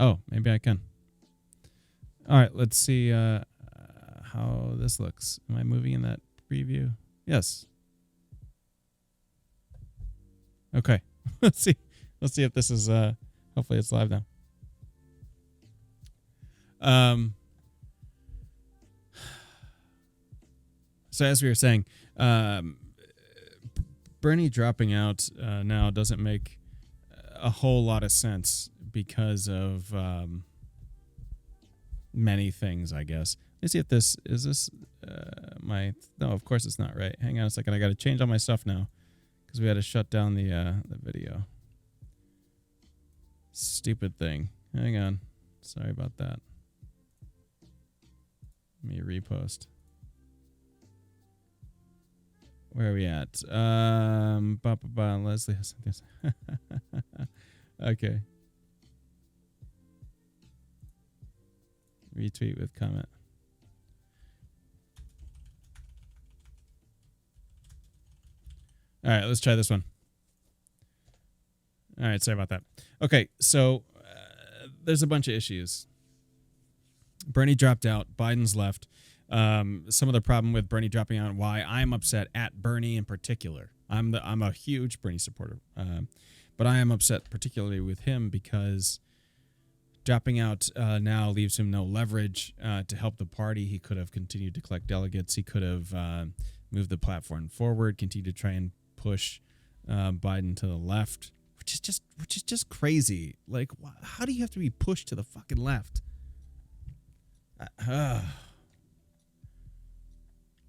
Oh, maybe I can. All right, let's see how this looks. Am I moving in that preview? Yes. Okay. Let's see. Let's see if this is hopefully it's live now. So as we were saying, Bernie dropping out now doesn't make a whole lot of sense because of many things, I guess. Let's see if this is this my. No, of course it's not right. Hang on a second. I got to change all my stuff now because we had to shut down the video. Stupid thing. Hang on. Sorry about that. Let me repost. Where are we at? Leslie has this. Okay. Retweet with comment. All right, let's try this one. All right, sorry about that. Okay, so there's a bunch of issues. Bernie dropped out. Biden's left. Some of the problem with Bernie dropping out and why I'm upset at Bernie in particular. I'm a huge Bernie supporter, but I am upset particularly with him because dropping out now leaves him no leverage to help the party. He could have continued to collect delegates. He could have moved the platform forward, continued to try and push Biden to the left, which is just crazy. Like, how do you have to be pushed to the fucking left?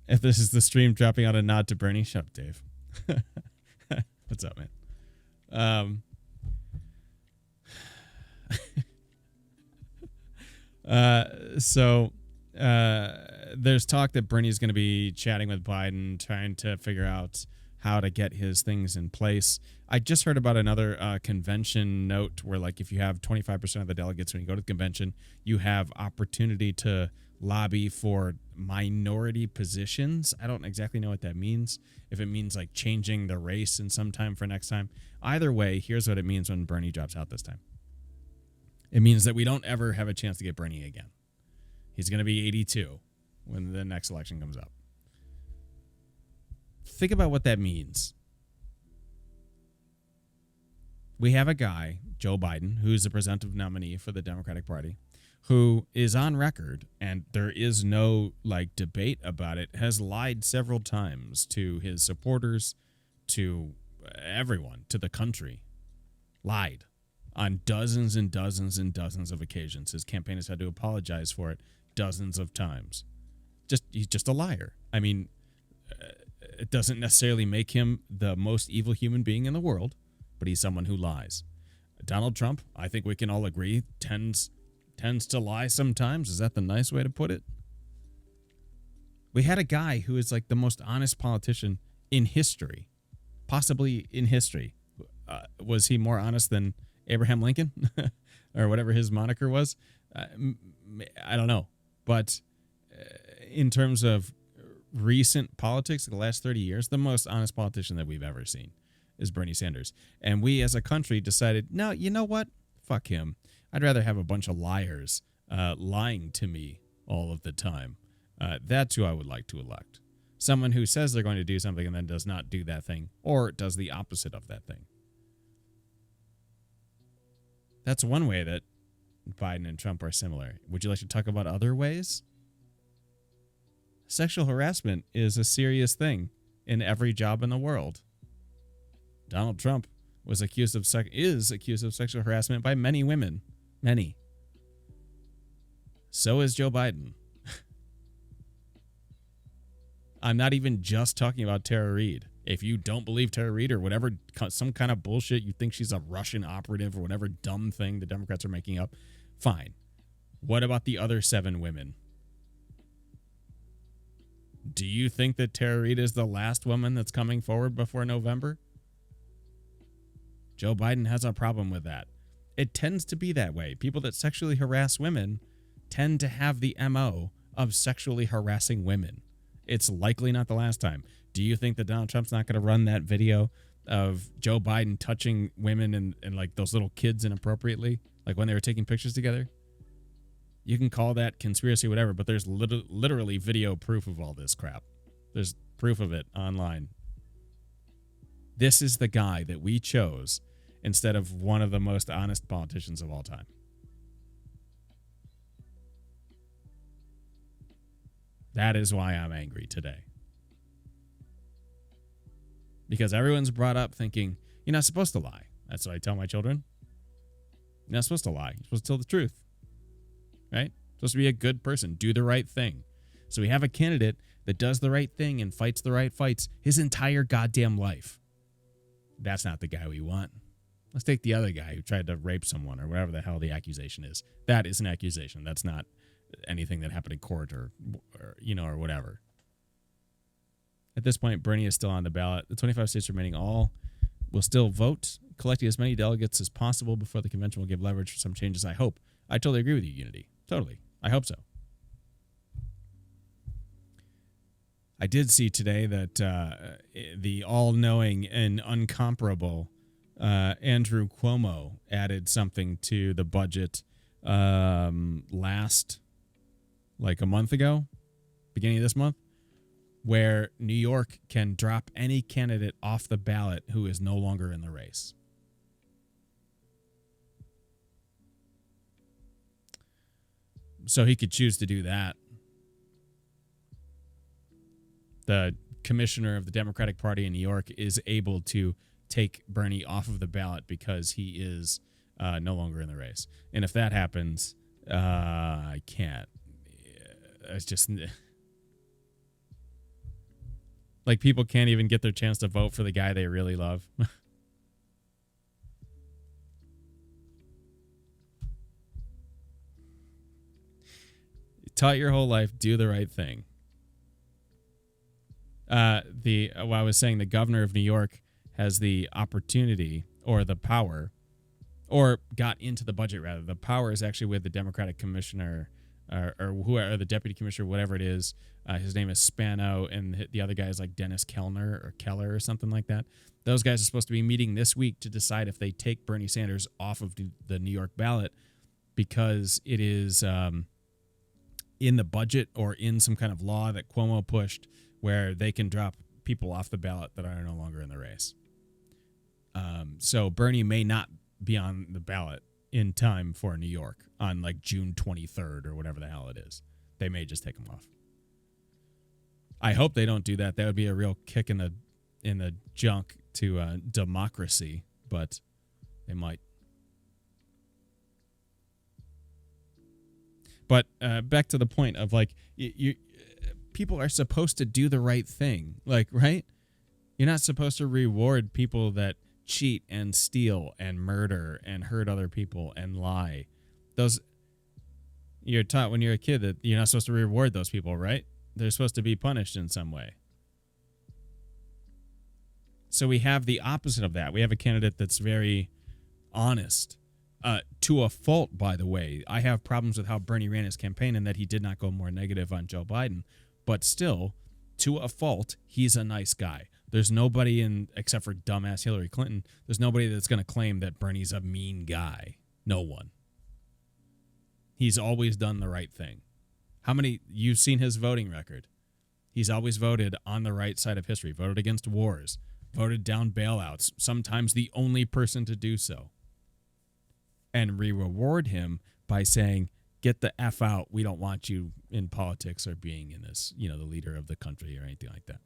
If this is the stream dropping out a nod to Bernie, shut up, Dave. What's up, man? So there's talk that Bernie's going to be chatting with Biden, trying to figure out how to get his things in place. I just heard about another convention note where, like, if you have 25% of the delegates when you go to the convention, you have opportunity to lobby for minority positions. I don't exactly know what that means. If it means like changing the race in some time for next time. Either way, here's what it means when Bernie drops out this time. It means that we don't ever have a chance to get Bernie again. He's going to be 82 when the next election comes up. Think about what that means. We have a guy, Joe Biden, who's the presumptive nominee for the Democratic Party, who is on record, and there is no like debate about it, has lied several times to his supporters, to everyone, to the country. Lied on dozens and dozens and dozens of occasions. His campaign has had to apologize for it dozens of times. He's just a liar. I mean, it doesn't necessarily make him the most evil human being in the world, but he's someone who lies. Donald Trump, I think we can all agree, tends to lie sometimes. Is that the nice way to put it? We had a guy who is like the most honest politician in history, possibly in history. Was he more honest than Abraham Lincoln or whatever his moniker was? I don't know. But in terms of recent politics, the last 30 years, the most honest politician that we've ever seen is Bernie Sanders. And we as a country decided, no, you know what? Fuck him. I'd rather have a bunch of liars lying to me all of the time. That's who I would like to elect. Someone who says they're going to do something and then does not do that thing, or does the opposite of that thing. That's one way that Biden and Trump are similar. Would you like to talk about other ways? Sexual harassment is a serious thing in every job in the world. Donald Trump is accused of sexual harassment by many women. Many. So is Joe Biden. I'm not even just talking about Tara Reade. If you don't believe Tara Reade or whatever, some kind of bullshit, you think she's a Russian operative or whatever dumb thing the Democrats are making up, fine. What about the other 7 women? Do you think that Tara Reade is the last woman that's coming forward before November? Joe Biden has a problem with that. It tends to be that way. People that sexually harass women tend to have the MO of sexually harassing women. It's likely not the last time. Do you think that Donald Trump's not going to run that video of Joe Biden touching women and like those little kids inappropriately, like when they were taking pictures together. You can call that conspiracy, whatever, but there's literally video proof of all this crap. There's proof of it online. This is the guy that we chose instead of one of the most honest politicians of all time. That is why I'm angry today. Because everyone's brought up thinking, you're not supposed to lie. That's what I tell my children. You're not supposed to lie. You're supposed to tell the truth. Right? You're supposed to be a good person. Do the right thing. So we have a candidate that does the right thing and fights the right fights his entire goddamn life. That's not the guy we want. Let's take the other guy who tried to rape someone or whatever the hell the accusation is. That is an accusation. That's not anything that happened in court or or whatever. At this point, Bernie is still on the ballot. The 25 states remaining all will still vote, collecting as many delegates as possible before the convention will give leverage for some changes, I hope. I totally agree with you, Unity. Totally. I hope so. I did see today that the all-knowing and uncomparable Andrew Cuomo added something to the budget last, like a month ago, beginning of this month, where New York can drop any candidate off the ballot who is no longer in the race. So he could choose to do that. The commissioner of the Democratic Party in New York is able to take Bernie off of the ballot because he is no longer in the race. And if that happens, I can't. It's just like people can't even get their chance to vote for the guy they really love. Taught your whole life, do the right thing. I was saying the governor of New York has the opportunity or the power, or got into the budget rather. The power is actually with the Democratic commissioner or whoever, the deputy commissioner, whatever it is. His name is Spano, and the other guy is like Dennis Kellner or Keller or something like that. Those guys are supposed to be meeting this week to decide if they take Bernie Sanders off of the New York ballot because it is in the budget or in some kind of law that Cuomo pushed where they can drop people off the ballot that are no longer in the race. So Bernie may not be on the ballot in time for New York on like June 23rd or whatever the hell it is. They may just take him off. I hope they don't do that. That would be a real kick in the junk to democracy, but they might. But back to the point of like you people are supposed to do the right thing, like, right? You're not supposed to reward people that cheat and steal and murder and hurt other people and lie. Those, you're taught when you're a kid that you're not supposed to reward those people, right? They're supposed to be punished in some way. So we have the opposite of that. We have a candidate that's very honest, to a fault, by the way. I have problems with how Bernie ran his campaign and that he did not go more negative on Joe Biden. But still, to a fault, he's a nice guy. There's nobody except for dumbass Hillary Clinton, there's nobody that's going to claim that Bernie's a mean guy. No one. He's always done the right thing. You've seen his voting record. He's always voted on the right side of history, voted against wars, voted down bailouts, sometimes the only person to do so. And we reward him by saying, get the F out. We don't want you in politics or being in this, the leader of the country or anything like that.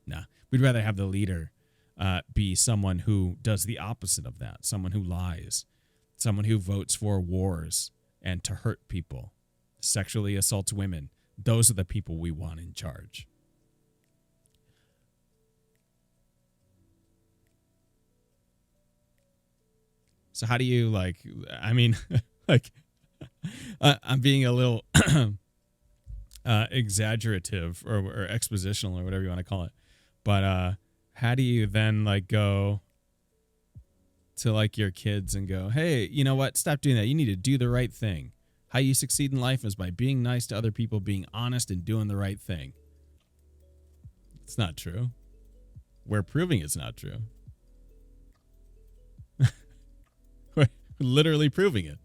Nah, we'd rather have the leader be someone who does the opposite of that, someone who lies, someone who votes for wars and to hurt people, sexually assaults women. Those are the people we want in charge. So how do you I'm being a little exaggerative or expositional or whatever you want to call it. But how do you then go to your kids and go, hey, you know what? Stop doing that. You need to do the right thing. How you succeed in life is by being nice to other people, being honest, and doing the right thing. It's not true. We're proving it's not true. Literally proving it.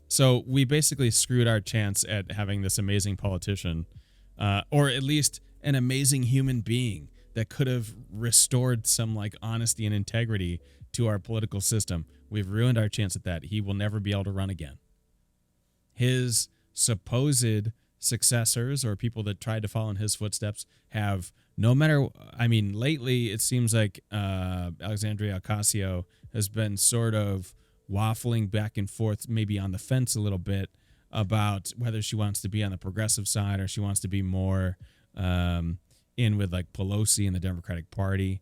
So we basically screwed our chance at having this amazing politician, or at least an amazing human being that could have restored some like honesty and integrity to our political system. We've ruined our chance at that. He will never be able to run again. His supposed successors or people that tried to follow in his footsteps have no matter. I mean, lately it seems like Alexandria Ocasio has been sort of waffling back and forth, maybe on the fence a little bit about whether she wants to be on the progressive side or she wants to be more in with like Pelosi and the Democratic Party.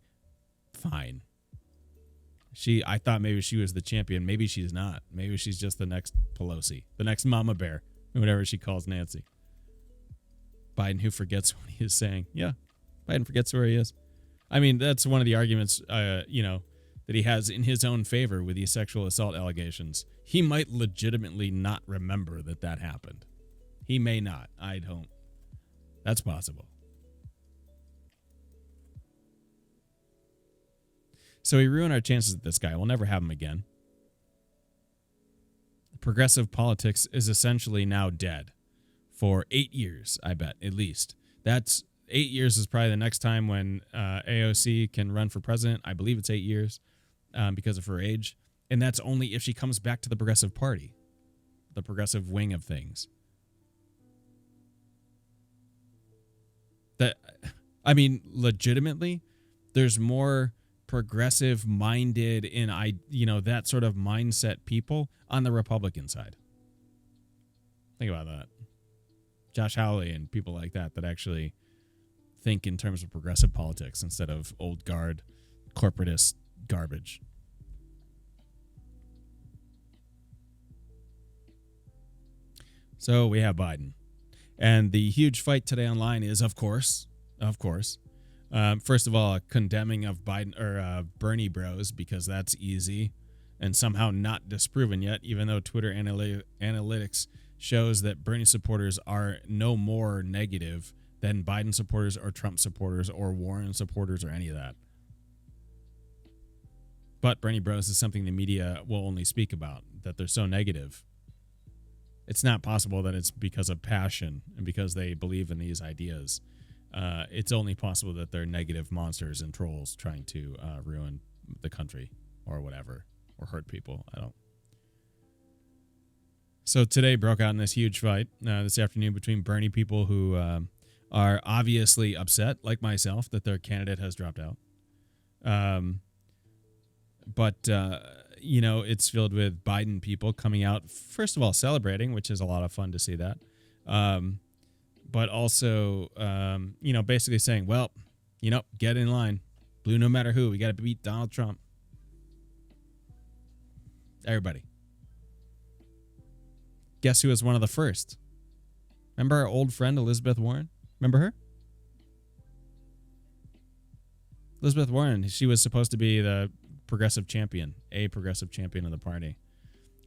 Fine. I thought maybe she was the champion. Maybe she's not. Maybe she's just the next Pelosi, the next mama bear, whatever she calls Nancy. Biden, who forgets what he is saying. Yeah, Biden forgets where he is. I mean, that's one of the arguments, that he has in his own favor with these sexual assault allegations. He might legitimately not remember that happened. He may not. I don't. That's possible. So we ruin our chances with this guy. We'll never have him again. Progressive politics is essentially now dead for 8 years, I bet, at least. That's 8 years is probably the next time when AOC can run for president. I believe it's 8 years because of her age. And that's only if she comes back to the Progressive Party, the progressive wing of things. Legitimately, there's more progressive minded in that sort of mindset people on the Republican side. Think about that. Josh Hawley and people like that actually think in terms of progressive politics instead of old guard corporatist garbage. So we have Biden. And the huge fight today online is, of course, first of all, a condemning of Biden or Bernie bros, because that's easy and somehow not disproven yet, even though Twitter analytics shows that Bernie supporters are no more negative than Biden supporters or Trump supporters or Warren supporters or any of that. But Bernie bros is something the media will only speak about, that they're so negative. It's not possible that it's because of passion and because they believe in these ideas. It's only possible that they're negative monsters and trolls trying to ruin the country or whatever, or hurt people. I don't. So today broke out in this huge fight this afternoon between Bernie people who are obviously upset, like myself, that their candidate has dropped out. But it's filled with Biden people coming out, first of all, celebrating, which is a lot of fun to see that. But also, basically saying, well, get in line. Blue no matter who. We got to beat Donald Trump. Everybody. Guess who was one of the first? Remember our old friend Elizabeth Warren? Remember her? Elizabeth Warren, she was supposed to be the progressive champion of the party.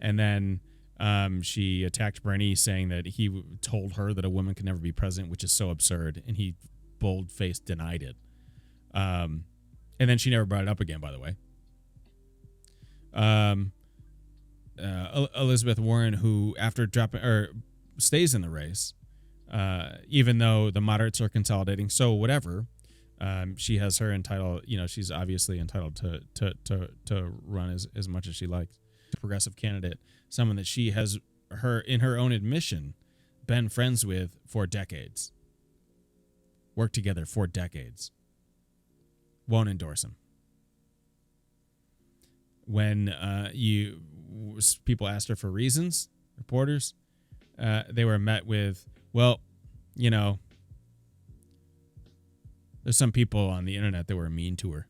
And then she attacked Bernie, saying that he told her that a woman can never be president, which is so absurd. And he bold-faced denied it. And then she never brought it up again, by the way. Elizabeth Warren, who after dropping or stays in the race, even though the moderates are consolidating. So whatever, she has her entitled. She's obviously entitled to run as much as she likes. Progressive candidate, someone that she has in her own admission been friends with for decades, worked together for decades. Won't endorse him. When people asked her for reasons, reporters, they were met with, well, there's some people on the internet that were mean to her.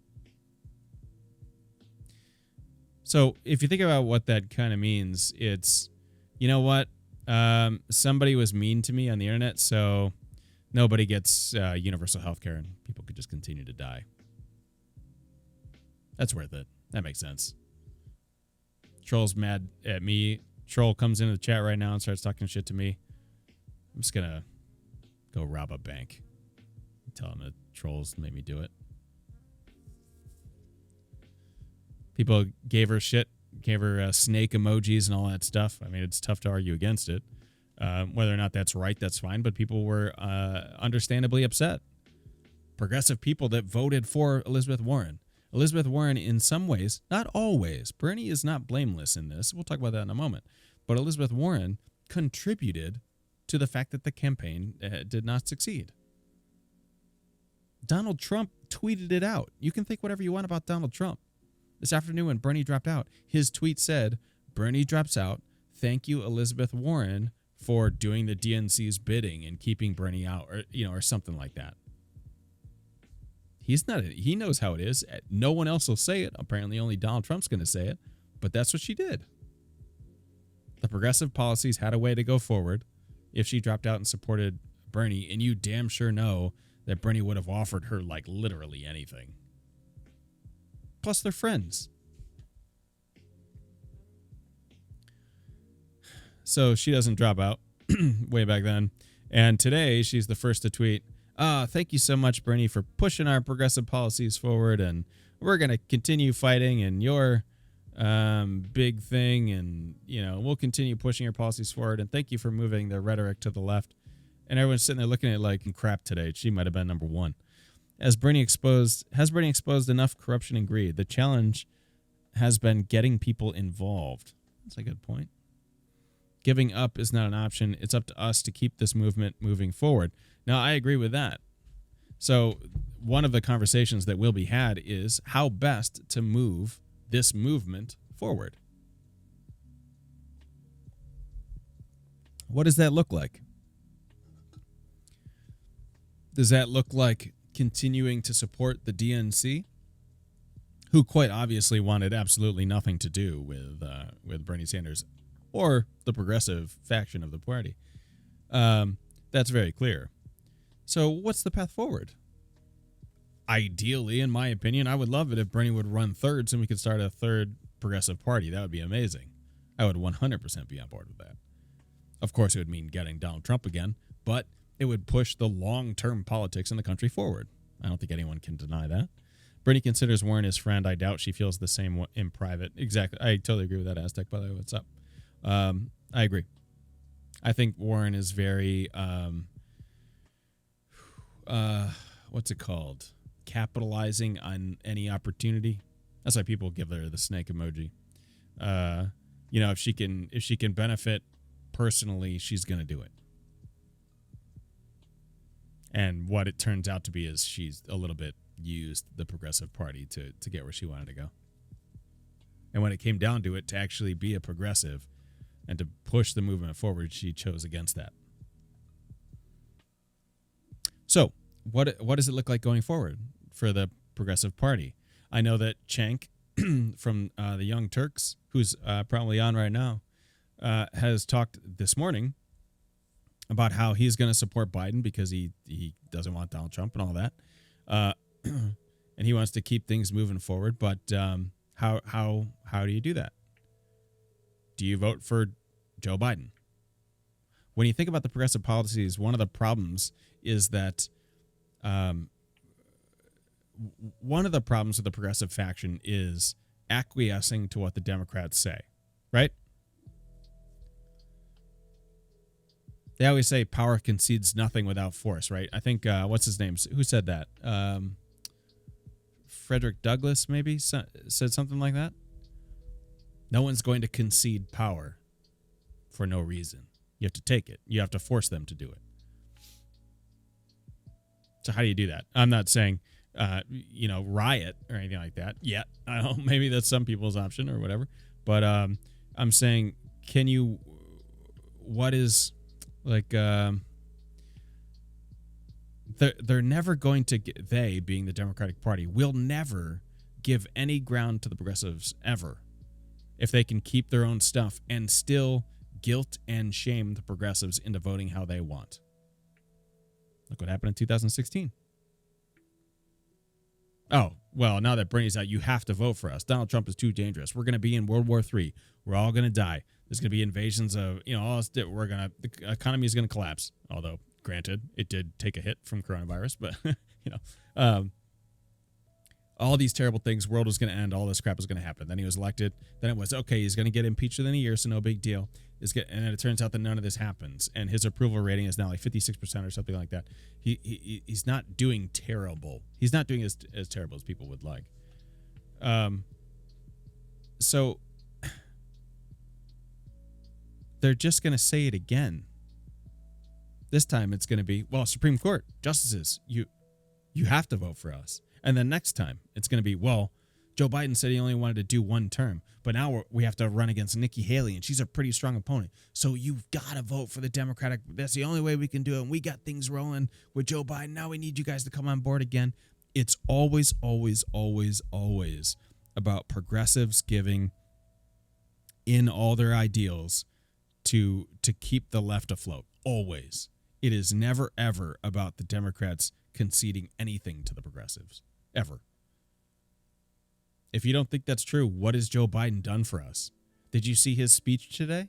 So if you think about what that kind of means, it's, somebody was mean to me on the internet, so nobody gets universal health care and people could just continue to die. That's worth it. That makes sense. Troll's mad at me. Troll comes into the chat right now and starts talking shit to me. I'm just going to go rob a bank. Tell him that trolls made me do it. People gave her shit, gave her snake emojis and all that stuff. I mean, it's tough to argue against it. Whether or not that's right, that's fine. But people were understandably upset. Progressive people that voted for Elizabeth Warren. Elizabeth Warren, in some ways, not always. Bernie is not blameless in this. We'll talk about that in a moment. But Elizabeth Warren contributed to the fact that the campaign did not succeed. Donald Trump tweeted it out. You can think whatever you want about Donald Trump. This afternoon when Bernie dropped out, his tweet said, Bernie drops out. Thank you, Elizabeth Warren, for doing the DNC's bidding and keeping Bernie out, or something like that. He knows how it is. No one else will say it. Apparently only Donald Trump's going to say it, but that's what she did. The progressive policies had a way to go forward if she dropped out and supported Bernie, and you damn sure know that Bernie would have offered her like literally anything. Plus they're friends. So she doesn't drop out way back then. And today she's the first to tweet, thank you so much, Bernie, for pushing our progressive policies forward. And we're going to continue fighting in your big thing. And, we'll continue pushing your policies forward. And thank you for moving the rhetoric to the left. And everyone's sitting there looking at it like, crap today. She might have been number one. Has Bernie exposed enough corruption and greed? The challenge has been getting people involved. That's a good point. Giving up is not an option. It's up to us to keep this movement moving forward. Now, I agree with that. So one of the conversations that will be had is how best to move this movement forward. What does that look like? Does that look like continuing to support the DNC, who quite obviously wanted absolutely nothing to do with Bernie Sanders or the progressive faction of the party? That's very clear. So what's the path forward? Ideally, in my opinion, I would love it if Bernie would run third so we could start a third progressive party. That would be amazing. I would 100% be on board with that. Of course, it would mean getting Donald Trump again, but it would push the long-term politics in the country forward. I don't think anyone can deny that. Bernie considers Warren his friend. I doubt she feels the same in private. Exactly. I totally agree with that, Aztec, by the way. What's up? I agree. I think Warren is very, what's it called? Capitalizing on any opportunity. That's why people give her the snake emoji. If she can benefit personally, she's going to do it. And what it turns out to be is she's a little bit used the progressive party to get where she wanted to go. And when it came down to it, to actually be a progressive and to push the movement forward, she chose against that. So what does it look like going forward for the progressive party? I know that Cenk from the Young Turks, who's probably on right now, has talked this morning about how he's going to support Biden because he doesn't want Donald Trump and all that. And he wants to keep things moving forward. But how do you do that? Do you vote for Joe Biden? When you think about the progressive policies, one of the problems is that one of the problems with the progressive faction is acquiescing to what the Democrats say, right? They always say power concedes nothing without force, right? I think, what's his name? Who said that? Frederick Douglass, maybe, said something like that. No one's going to concede power for no reason. You have to take it. You have to force them to do it. So how do you do that? I'm not saying, riot or anything like that yet. I don't know, maybe that's some people's option or whatever. But I'm saying, what is... they're never going to they being the Democratic Party will never give any ground to the progressives ever if they can keep their own stuff and still guilt and shame the progressives into voting how they want. Look what happened in 2016. Oh, well, now that Bernie's out, you have to vote for us. Donald Trump is too dangerous. We're going to be in World War III. We're all going to die. There's going to be invasions of, the economy is going to collapse. Although, granted, it did take a hit from coronavirus, but, all these terrible things, world was going to end, all this crap was going to happen. Then he was elected. Then it was, okay, he's going to get impeached within a year, so no big deal. And then it turns out that none of this happens. And his approval rating is now like 56% or something like that. He's not doing terrible. He's not doing as terrible as people would like. So they're just going to say it again. This time it's going to be, well, Supreme Court justices, you have to vote for us. And then next time it's going to be, well, Joe Biden said he only wanted to do one term, but now we have to run against Nikki Haley, and she's a pretty strong opponent. So you've got to vote for the Democratic. That's the only way we can do it. And we got things rolling with Joe Biden. Now we need you guys to come on board again. It's always, always, always, always about progressives giving in all their ideals to keep the left afloat. Always. It is never, ever about the Democrats conceding anything to the progressives. Ever. If you don't think that's true, what has Joe Biden done for us? Did you see his speech today?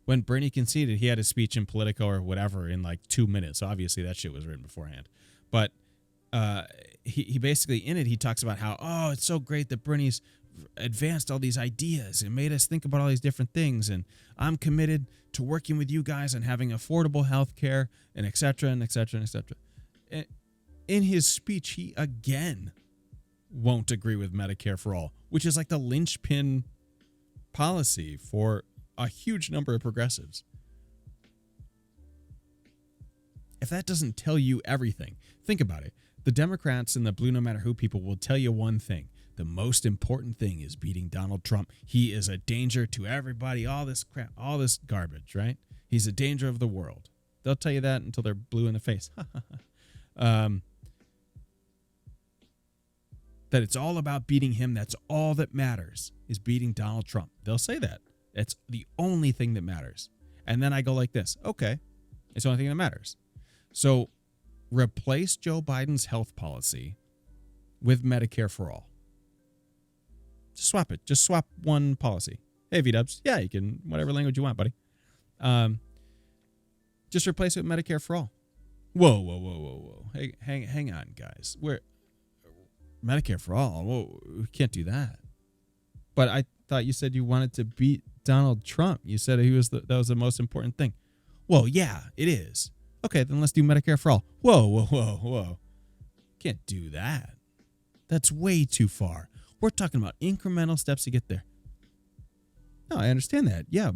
When Bernie conceded, he had a speech in Politico or whatever in like 2 minutes. Obviously, that shit was written beforehand. But he basically, in it, he talks about how, oh, it's so great that Bernie's advanced all these ideas and made us think about all these different things. And I'm committed to working with you guys and having affordable health care and et cetera, and et cetera, and et cetera. In his speech, he again won't agree with Medicare for all, which is like the linchpin policy for a huge number of progressives. If that doesn't tell you everything, think about it. The Democrats and the blue no matter who people will tell you one thing. The most important thing is beating Donald Trump. He is a danger to everybody, all this crap, all this garbage, right? He's a danger of the world. They'll tell you that until they're blue in the face. That it's all about beating him. That's all that matters is beating Donald Trump. They'll say that. That's the only thing that matters. And then I go like this. Okay, it's the only thing that matters. So replace Joe Biden's health policy with Medicare for all. Just swap it. Just swap one policy. Hey, V-dubs. Yeah, you can, whatever language you want, buddy. Just replace it with Medicare for all. Whoa. Hey, hang on, guys. Medicare for all. Whoa, we can't do that. But I thought you said you wanted to beat Donald Trump. You said that was the most important thing. Well, yeah, it is. Okay, then let's do Medicare for all. Whoa. Can't do that. That's way too far. We're talking about incremental steps to get there. No, I understand that. Yeah,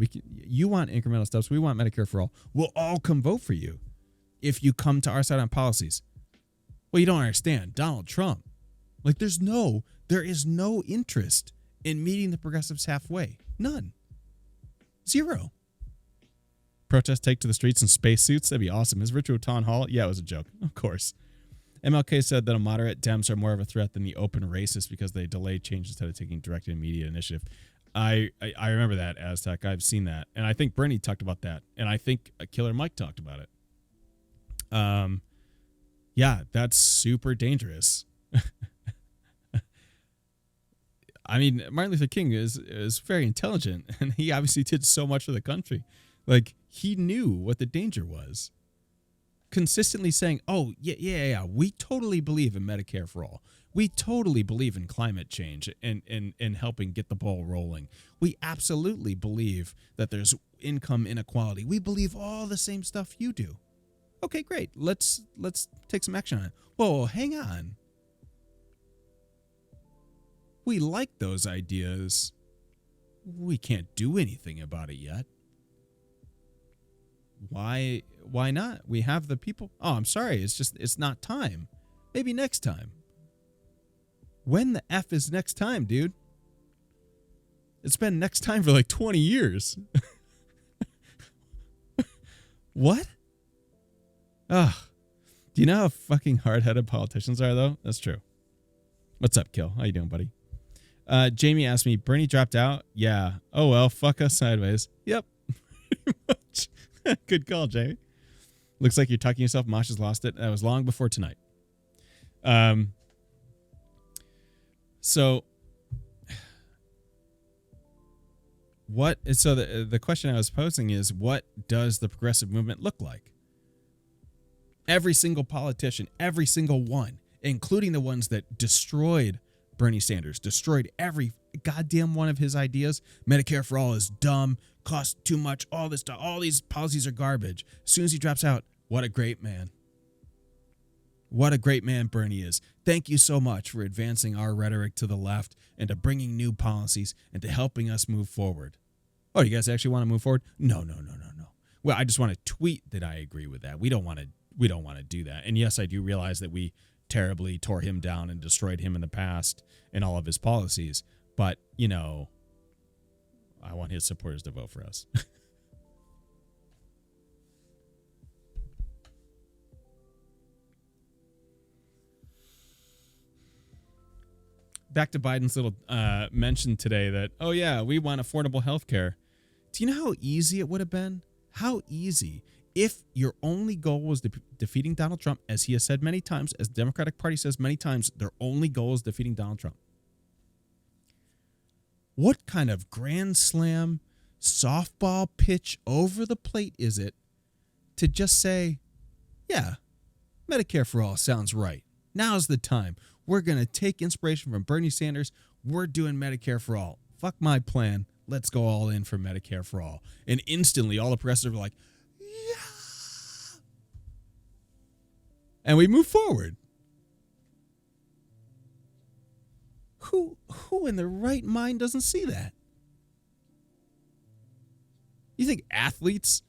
you want incremental steps. We want Medicare for all. We'll all come vote for you if you come to our side on policies. Well, you don't understand. Donald Trump. Like, there is no interest in meeting the progressives halfway. None. Zero. Protests take to the streets in spacesuits. That'd be awesome. His virtual town hall. Yeah, it was a joke. Of course. MLK said that a moderate Dems are more of a threat than the open racists because they delay change instead of taking direct and immediate initiative. I remember that, Aztec. I've seen that. And I think Bernie talked about that. And I think Killer Mike talked about it. Yeah, that's super dangerous. I mean, Martin Luther King is very intelligent, and he obviously did so much for the country. Like, he knew what the danger was. Consistently saying, oh, yeah, we totally believe in Medicare for all. We totally believe in climate change and helping get the ball rolling. We absolutely believe that there's income inequality. We believe all the same stuff you do. Okay, great. Let's take some action on it. Whoa, hang on. We like those ideas. We can't do anything about it yet. Why not? We have the people. Oh, I'm sorry. It's not time. Maybe next time. When the F is next time, dude? It's been next time for like 20 years. What? Ugh. Do you know how fucking hard-headed politicians are, though? That's true. What's up, Kill? How you doing, buddy? Jamie asked me, Bernie dropped out? Yeah. Oh, well, fuck us sideways. Yep. Pretty much. Good call, Jamie. Looks like you're talking yourself. Mosh has lost it. That was long before tonight. So the question I was posing is, what does the progressive movement look like? Every single politician, every single one, including the ones that destroyed Bernie Sanders destroyed every goddamn one of his ideas. Medicare for all is dumb, costs too much, all this stuff, all these policies are garbage. As soon as he drops out, what a great man. What a great man Bernie is. Thank you so much for advancing our rhetoric to the left and to bringing new policies and to helping us move forward. Oh, you guys actually want to move forward? No. Well, I just want to tweet that I agree with that. We don't want to do that. And yes, I do realize that we terribly tore him down and destroyed him in the past and all of his policies. But, you know, I want his supporters to vote for us. Back to Biden's little mention today that, oh, yeah, we want affordable health care. Do you know how easy it would have been? How easy if your only goal was defeating Donald Trump, as he has said many times, as the Democratic Party says many times, their only goal is defeating Donald Trump. What kind of grand slam, softball pitch over the plate is it to just say, yeah, Medicare for all sounds right. Now's the time. We're going to take inspiration from Bernie Sanders. We're doing Medicare for all. Fuck my plan. Let's go all in for Medicare for all. And instantly, all the progressives are like, yeah. And we move forward. Who in their right mind doesn't see that? You think athletes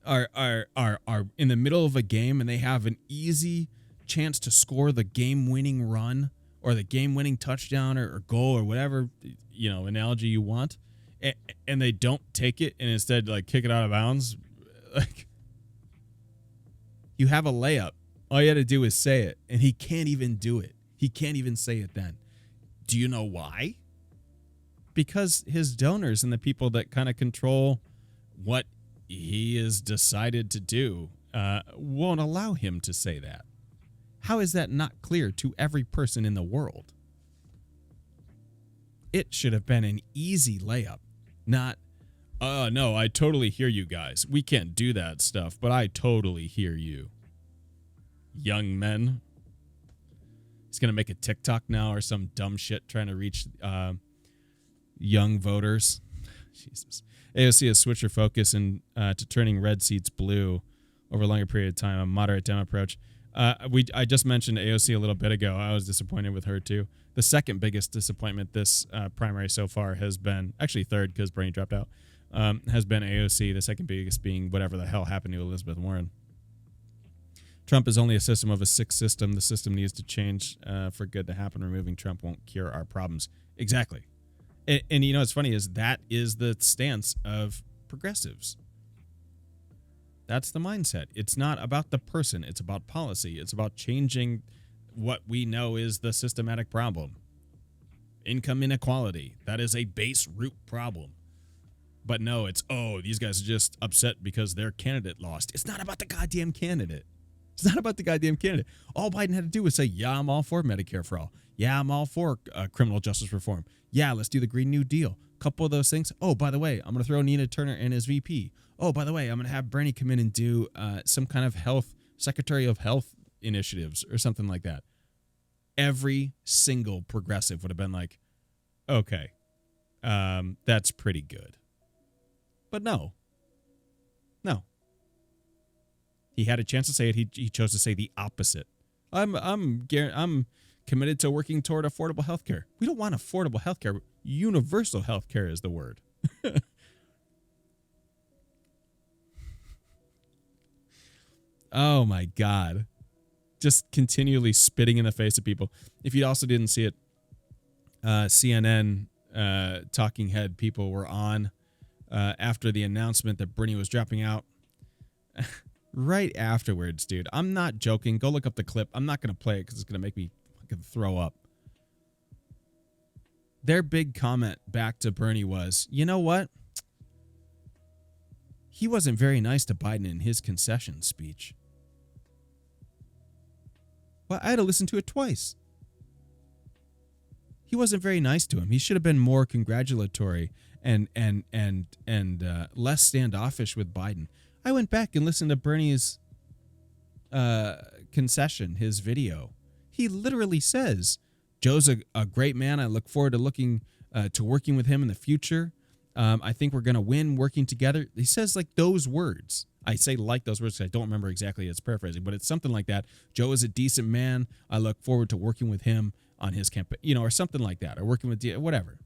are in the middle of a game and they have an easy chance to score the game-winning run or the game-winning touchdown or goal or whatever, you know, analogy you want, and they don't take it and instead like kick it out of bounds? Like, you have a layup. All you had to do is say it, and he can't even do it. He can't even say it then. Do you know why? Because his donors and the people that kind of control what he has decided to do won't allow him to say that. How is that not clear to every person in the world? It should have been an easy layup, not, no, I totally hear you guys. We can't do that stuff, but I totally hear you. Young men. He's going to make a TikTok now or some dumb shit trying to reach young voters. Jesus. AOC has switched her focus to turning red seats blue over a longer period of time, a moderate Dem approach. I just mentioned AOC a little bit ago. I was disappointed with her, too. The second biggest disappointment this primary so far has been, actually third because Bernie dropped out, has been AOC, the second biggest being whatever the hell happened to Elizabeth Warren. Trump is only a system of a sick system. The system needs to change for good to happen. Removing Trump won't cure our problems. Exactly. And you know what's funny is that is the stance of progressives. That's the mindset. It's not about the person. It's about policy. It's about changing what we know is the systematic problem. Income inequality. That is a base root problem. But no, it's, these guys are just upset because their candidate lost. It's not about the goddamn candidate. It's not about the goddamn candidate. All Biden had to do was say, yeah, I'm all for Medicare for all. Yeah, I'm all for criminal justice reform. Yeah, let's do the Green New Deal. A couple of those things. Oh, by the way, I'm going to throw Nina Turner in as VP. Oh, by the way, I'm going to have Bernie come in and do some kind of Secretary of Health initiatives or something like that. Every single progressive would have been like, okay, that's pretty good. But no. He had a chance to say it. He chose to say the opposite. I'm committed to working toward affordable health care. We don't want affordable health care. Universal health care is the word. Oh, my God. Just continually spitting in the face of people. If you also didn't see it, CNN talking head people were on after the announcement that Bernie was dropping out. Right afterwards, dude. I'm not joking. Go look up the clip. I'm not going to play it because it's going to make me fucking throw up. Their big comment back to Bernie was, you know what? He wasn't very nice to Biden in his concession speech. Well, I had to listen to it twice. He wasn't very nice to him. He should have been more congratulatory and less standoffish with Biden. I went back and listened to Bernie's concession, his video. He literally says, Joe's a great man. I look forward to working with him in the future. I think we're going to win working together. He says like those words. I say like those words because I don't remember exactly. It's paraphrasing, but it's something like that. Joe is a decent man. I look forward to working with him on his campaign, or something like that, or working with whatever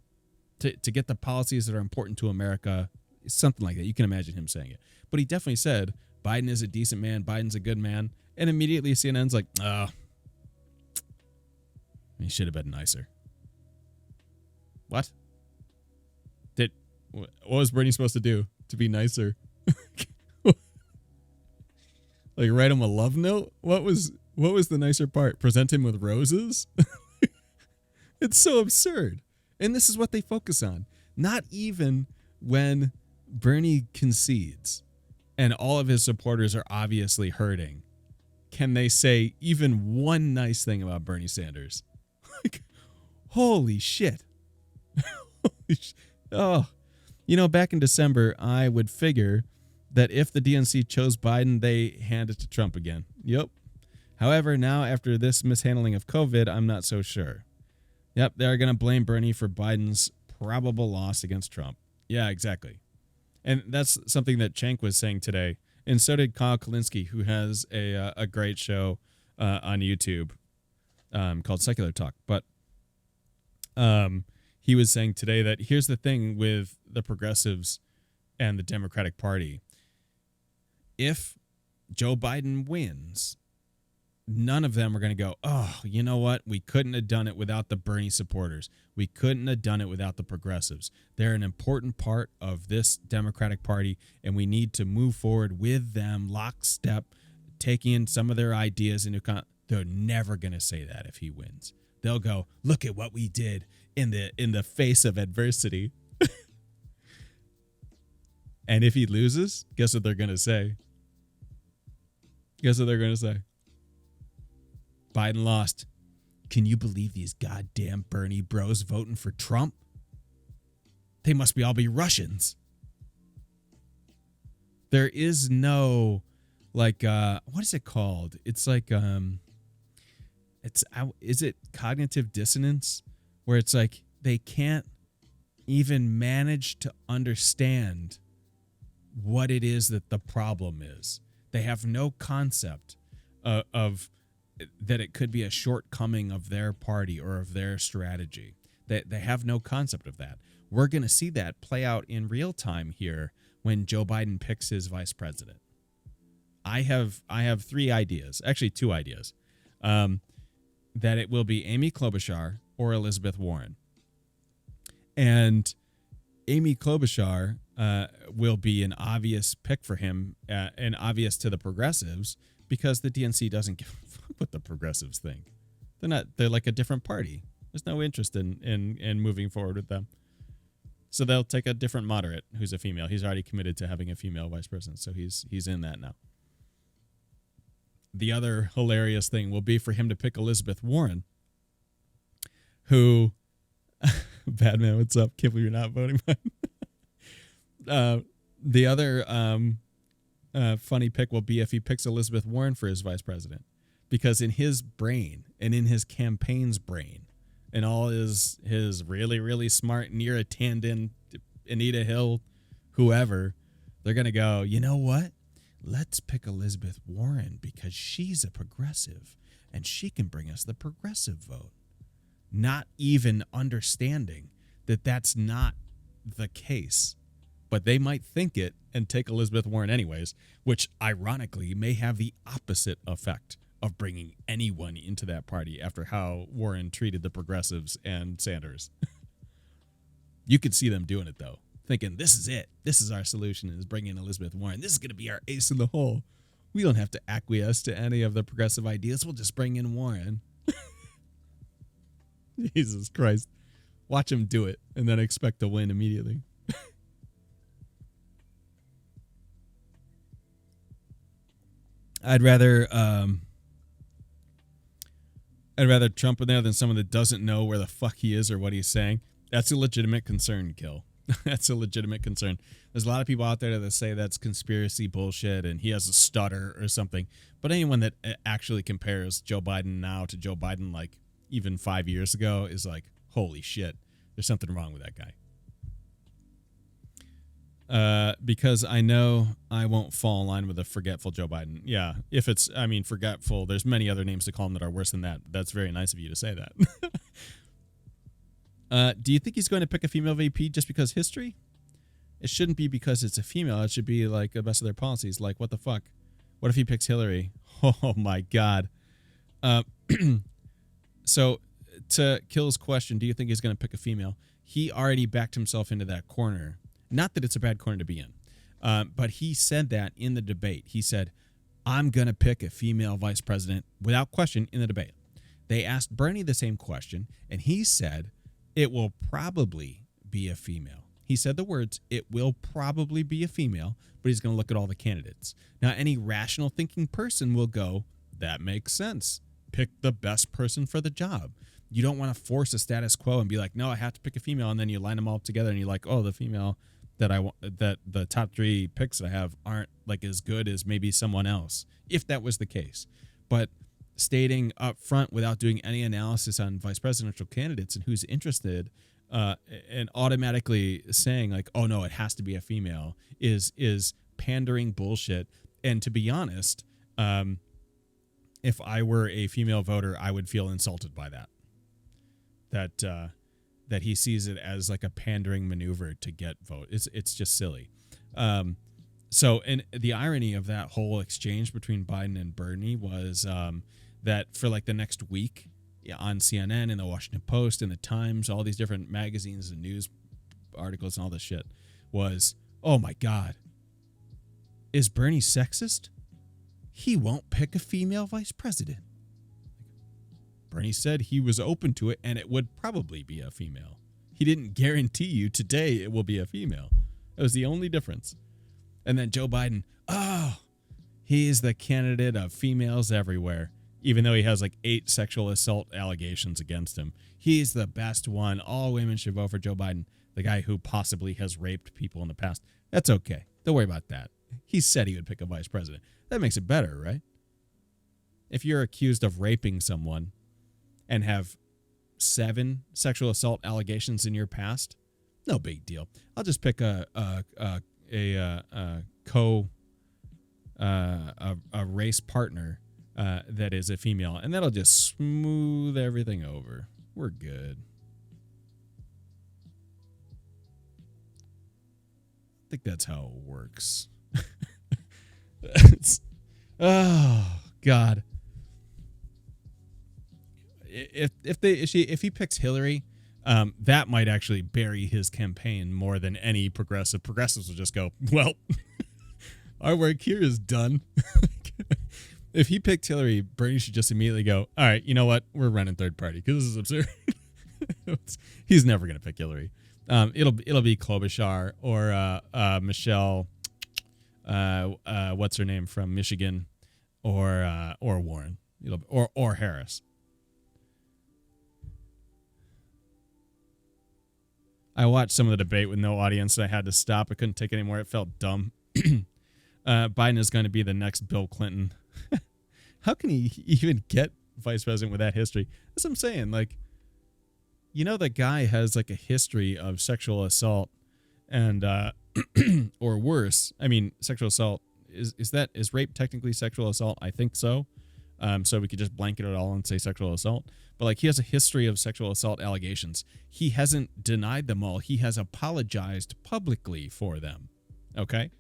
to get the policies that are important to America, something like that. You can imagine him saying it. But he definitely said Biden is a decent man. Biden's a good man. And immediately CNN's like, he should have been nicer. What? What was Bernie supposed to do to be nicer? Like write him a love note? What was the nicer part? Present him with roses? It's so absurd. And this is what they focus on. Not even when Bernie concedes and all of his supporters are obviously hurting can they say even one nice thing about Bernie Sanders. Like, holy shit. Oh, back in December, I would figure that if the DNC chose Biden, they hand it to Trump again. Yep. However, now after this mishandling of COVID, I'm not so sure. Yep, they're going to blame Bernie for Biden's probable loss against Trump. Yeah, exactly. And that's something that Cenk was saying today. And so did Kyle Kalinske, who has a great show on YouTube called Secular Talk. But he was saying today that here's the thing with the progressives and the Democratic Party. If Joe Biden wins, none of them are going to go, oh, you know what? We couldn't have done it without the Bernie supporters. We couldn't have done it without the progressives. They're an important part of this Democratic Party, and we need to move forward with them lockstep, taking in some of their ideas into account. They're never going to say that if he wins. They'll go, look at what we did in the face of adversity. And if he loses, guess what they're going to say? Guess what they're going to say? Biden lost. Can you believe these goddamn Bernie bros voting for Trump? They must all be Russians. There is no, what is it called? It's like, is it cognitive dissonance? Where it's like they can't even manage to understand what it is that the problem is. They have no concept of that it could be a shortcoming of their party or of their strategy. They have no concept of that. We're going to see that play out in real time here when Joe Biden picks his vice president. I have 3 ideas, actually 2 ideas, that it will be Amy Klobuchar or Elizabeth Warren. And Amy Klobuchar will be an obvious pick for him, and obvious to the progressives, because the DNC doesn't give a fuck what the progressives think. They're like a different party. There's no interest in moving forward with them. So they'll take a different moderate who's a female. He's already committed to having a female vice president, so he's in that now. The other hilarious thing will be for him to pick Elizabeth Warren, who, bad man, what's up? Can't believe you're not voting. The other funny pick will be if he picks Elizabeth Warren for his vice president, because in his brain and in his campaign's brain and all his really, really smart Neera Tanden, Anita Hill, whoever, they're going to go, you know what? Let's pick Elizabeth Warren because she's a progressive and she can bring us the progressive vote. Not even understanding that that's not the case. But they might think it and take Elizabeth Warren anyways, which ironically may have the opposite effect of bringing anyone into that party after how Warren treated the progressives and Sanders. You could see them doing it, though, thinking this is it. This is our solution, is bringing Elizabeth Warren. This is going to be our ace in the hole. We don't have to acquiesce to any of the progressive ideas. We'll just bring in Warren. Jesus Christ. Watch him do it and then expect to win immediately. I'd rather Trump in there than someone that doesn't know where the fuck he is or what he's saying. That's a legitimate concern, Kill. That's a legitimate concern. There's a lot of people out there that say that's conspiracy bullshit and he has a stutter or something. But anyone that actually compares Joe Biden now to Joe Biden like even 5 years ago is like, holy shit, there's something wrong with that guy. Because I know I won't fall in line with a forgetful Joe Biden. Yeah, if it's, I mean, forgetful, there's many other names to call him that are worse than that. That's very nice of you to say that. Do you think he's going to pick a female VP just because history? It shouldn't be because it's a female. It should be like the best of their policies. Like, what the fuck? What if he picks Hillary? Oh, my God. So, to Kill's question, do you think he's going to pick a female? He already backed himself into that corner. Not that it's a bad corner to be in, but he said that in the debate. He said, I'm going to pick a female vice president without question in the debate. They asked Bernie the same question, and he said, it will probably be a female. He said the words, it will probably be a female, but he's going to look at all the candidates. Now, any rational thinking person will go, that makes sense. Pick the best person for the job. You don't want to force a status quo and be like, no, I have to pick a female, and then you line them all up together and you're like, oh, the female that I want, that the top 3 picks that I have aren't like as good as maybe someone else, if that was the case. But stating up front without doing any analysis on vice presidential candidates and who's interested, and automatically saying like, oh no, it has to be a female is pandering bullshit. And to be honest, if I were a female voter, I would feel insulted by that. That he sees it as like a pandering maneuver to get vote. It's just silly. So, and the irony of that whole exchange between Biden and Bernie was that for like the next week on CNN and the Washington Post and the Times, all these different magazines and news articles and all this shit was, oh my God, is Bernie sexist? He won't pick a female vice president. Bernie said he was open to it and it would probably be a female. He didn't guarantee you today it will be a female. That was the only difference. And then Joe Biden, oh, he's the candidate of females everywhere, even though he has like 8 sexual assault allegations against him. He's the best one. All women should vote for Joe Biden, the guy who possibly has raped people in the past. That's okay. Don't worry about that. He said he would pick a vice president. That makes it better, right? If you're accused of raping someone and have 7 sexual assault allegations in your past, no big deal. I'll just pick a race partner that is a female, and that'll just smooth everything over. We're good. I think that's how it works. Oh God. If he picks Hillary, that might actually bury his campaign more than any progressive. Progressives will just go, well, our work here is done. If he picked Hillary, Bernie should just immediately go, all right, you know what? We're running third party because this is absurd. He's never going to pick Hillary. It'll be Klobuchar or Michelle, what's her name from Michigan, or Warren, or Harris. I watched some of the debate with no audience, and I had to stop. I couldn't take it anymore. It felt dumb. Biden is going to be the next Bill Clinton. How can he even get vice president with that history? That's what I'm saying. Like, you know, the guy has like a history of sexual assault and or worse. I mean, sexual assault is rape technically sexual assault? I think so. So we could just blanket it all and say sexual assault. But like, he has a history of sexual assault allegations. He hasn't denied them all. He has apologized publicly for them. Okay.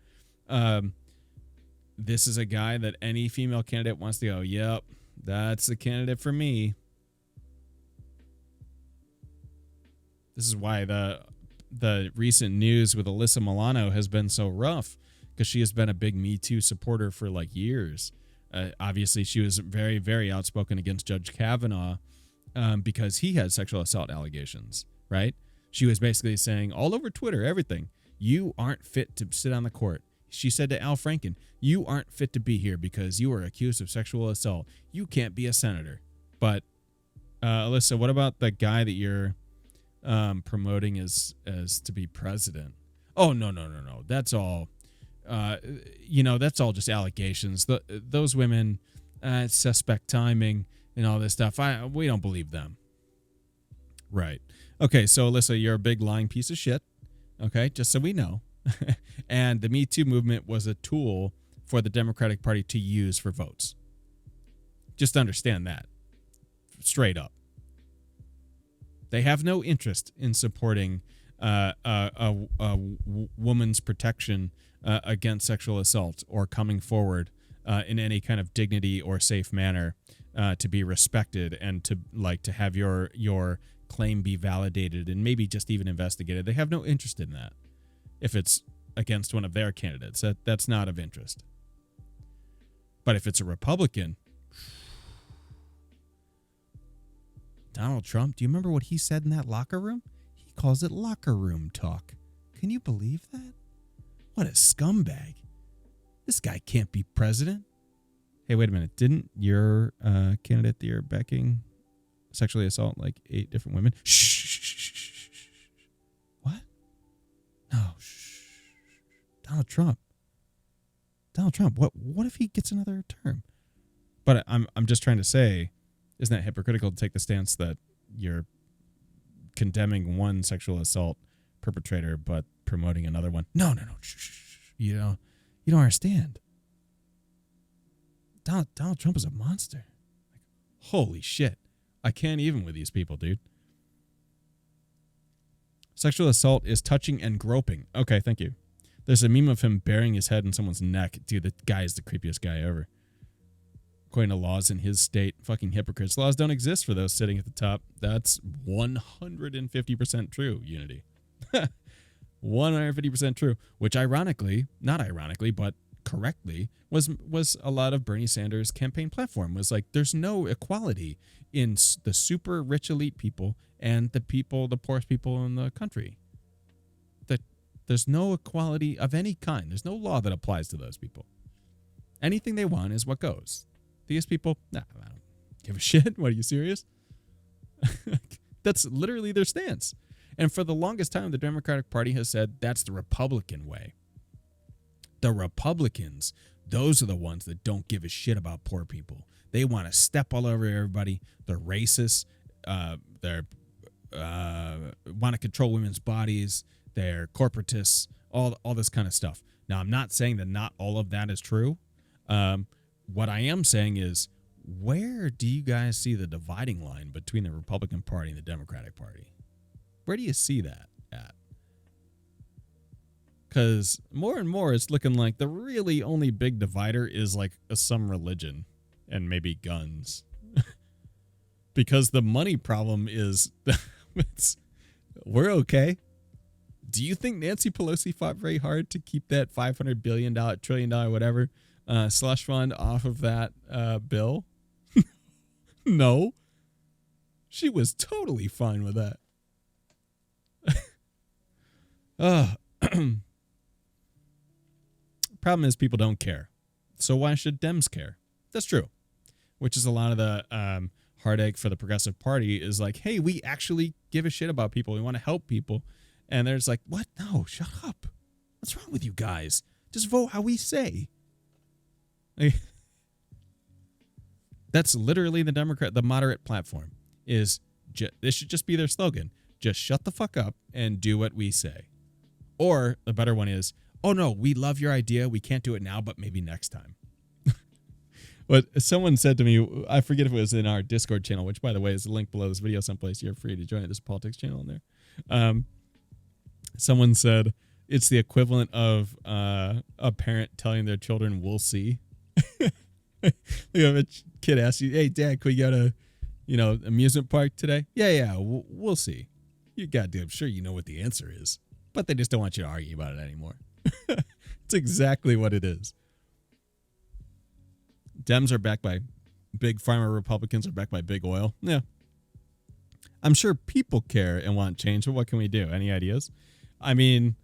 This is a guy that any female candidate wants to go, yep, that's the candidate for me. This is why the recent news with Alyssa Milano has been so rough, because she has been a big Me Too supporter for like years. Obviously, she was very, very outspoken against Judge Kavanaugh because he had sexual assault allegations, right? She was basically saying all over Twitter, everything, you aren't fit to sit on the court. She said to Al Franken, you aren't fit to be here because you are accused of sexual assault. You can't be a senator. But, Alyssa, what about the guy that you're promoting as to be president? Oh, no. That's all. That's all just allegations. Those women, suspect timing. and all this stuff. We don't believe them. Right. Okay, so Alyssa, you're a big lying piece of shit. Okay, just so we know. And the Me Too movement was a tool for the Democratic Party to use for votes. Just understand that. Straight up. They have no interest in supporting a woman's protection against sexual assault or coming forward in any kind of dignity or safe manner to be respected and to have your claim be validated and maybe just even investigated. They have no interest in that. If it's against one of their candidates, that's not of interest. But if it's a Republican, Donald Trump, do you remember what he said in that locker room? He calls it locker room talk. Can you believe that? What a scumbag. This guy can't be president. Hey, wait a minute. Didn't your candidate that you're backing sexually assault like 8 different women? Shh. What? No. Shh. Donald Trump. What if he gets another term? But I'm just trying to say, isn't that hypocritical to take the stance that you're condemning one sexual assault perpetrator but promoting another one? No. Shh. You don't understand. Donald Trump is a monster. Like, holy shit. I can't even with these people, dude. Sexual assault is touching and groping. Okay, thank you. There's a meme of him burying his head in someone's neck. Dude, the guy is the creepiest guy ever. According to laws in his state, fucking hypocrites. Laws don't exist for those sitting at the top. That's 150% true, Unity. 150% true. Which not ironically, but correctly, was a lot of Bernie Sanders' campaign platform. Was like, there's no equality in the super rich elite people and the poorest people in the country. There's no equality of any kind. There's no law that applies to those people. Anything they want is what goes. These people, I don't give a shit. What, are you serious? That's literally their stance. And for the longest time, the Democratic Party has said that's the Republican way. The Republicans, those are the ones that don't give a shit about poor people. They want to step all over everybody. They're racist. They want to control women's bodies. They're corporatists. All this kind of stuff. Now, I'm not saying that not all of that is true. What I am saying is, where do you guys see the dividing line between the Republican Party and the Democratic Party? Where do you see that at? Because more and more it's looking like the really only big divider is like some religion and maybe guns. Because the money problem is we're okay. Do you think Nancy Pelosi fought very hard to keep that $500 billion, trillion dollar, whatever, slush fund off of that bill? No. She was totally fine with that. Problem is people don't care. So why should Dems care? That's true. Which is a lot of the heartache for the Progressive Party is like, hey, we actually give a shit about people. We want to help people. And there's like, what? No, shut up. What's wrong with you guys? Just vote how we say. That's literally the moderate platform is, this should just be their slogan. Just shut the fuck up and do what we say. Or the better one is, oh no, we love your idea. We can't do it now, but maybe next time. But someone said to me, I forget if it was in our Discord channel, which by the way is a link below this video someplace. You're free to join it. There's a politics channel in there. Someone said it's the equivalent of a parent telling their children, we'll see. You have a kid asks you, hey, Dad, could we go to, amusement park today? Yeah, we'll see. You goddamn sure you know what the answer is. But they just don't want you to argue about it anymore. It's exactly what it is. Dems are backed by big pharma. Republicans are backed by big oil. Yeah. I'm sure people care and want change, but what can we do? Any ideas? I mean,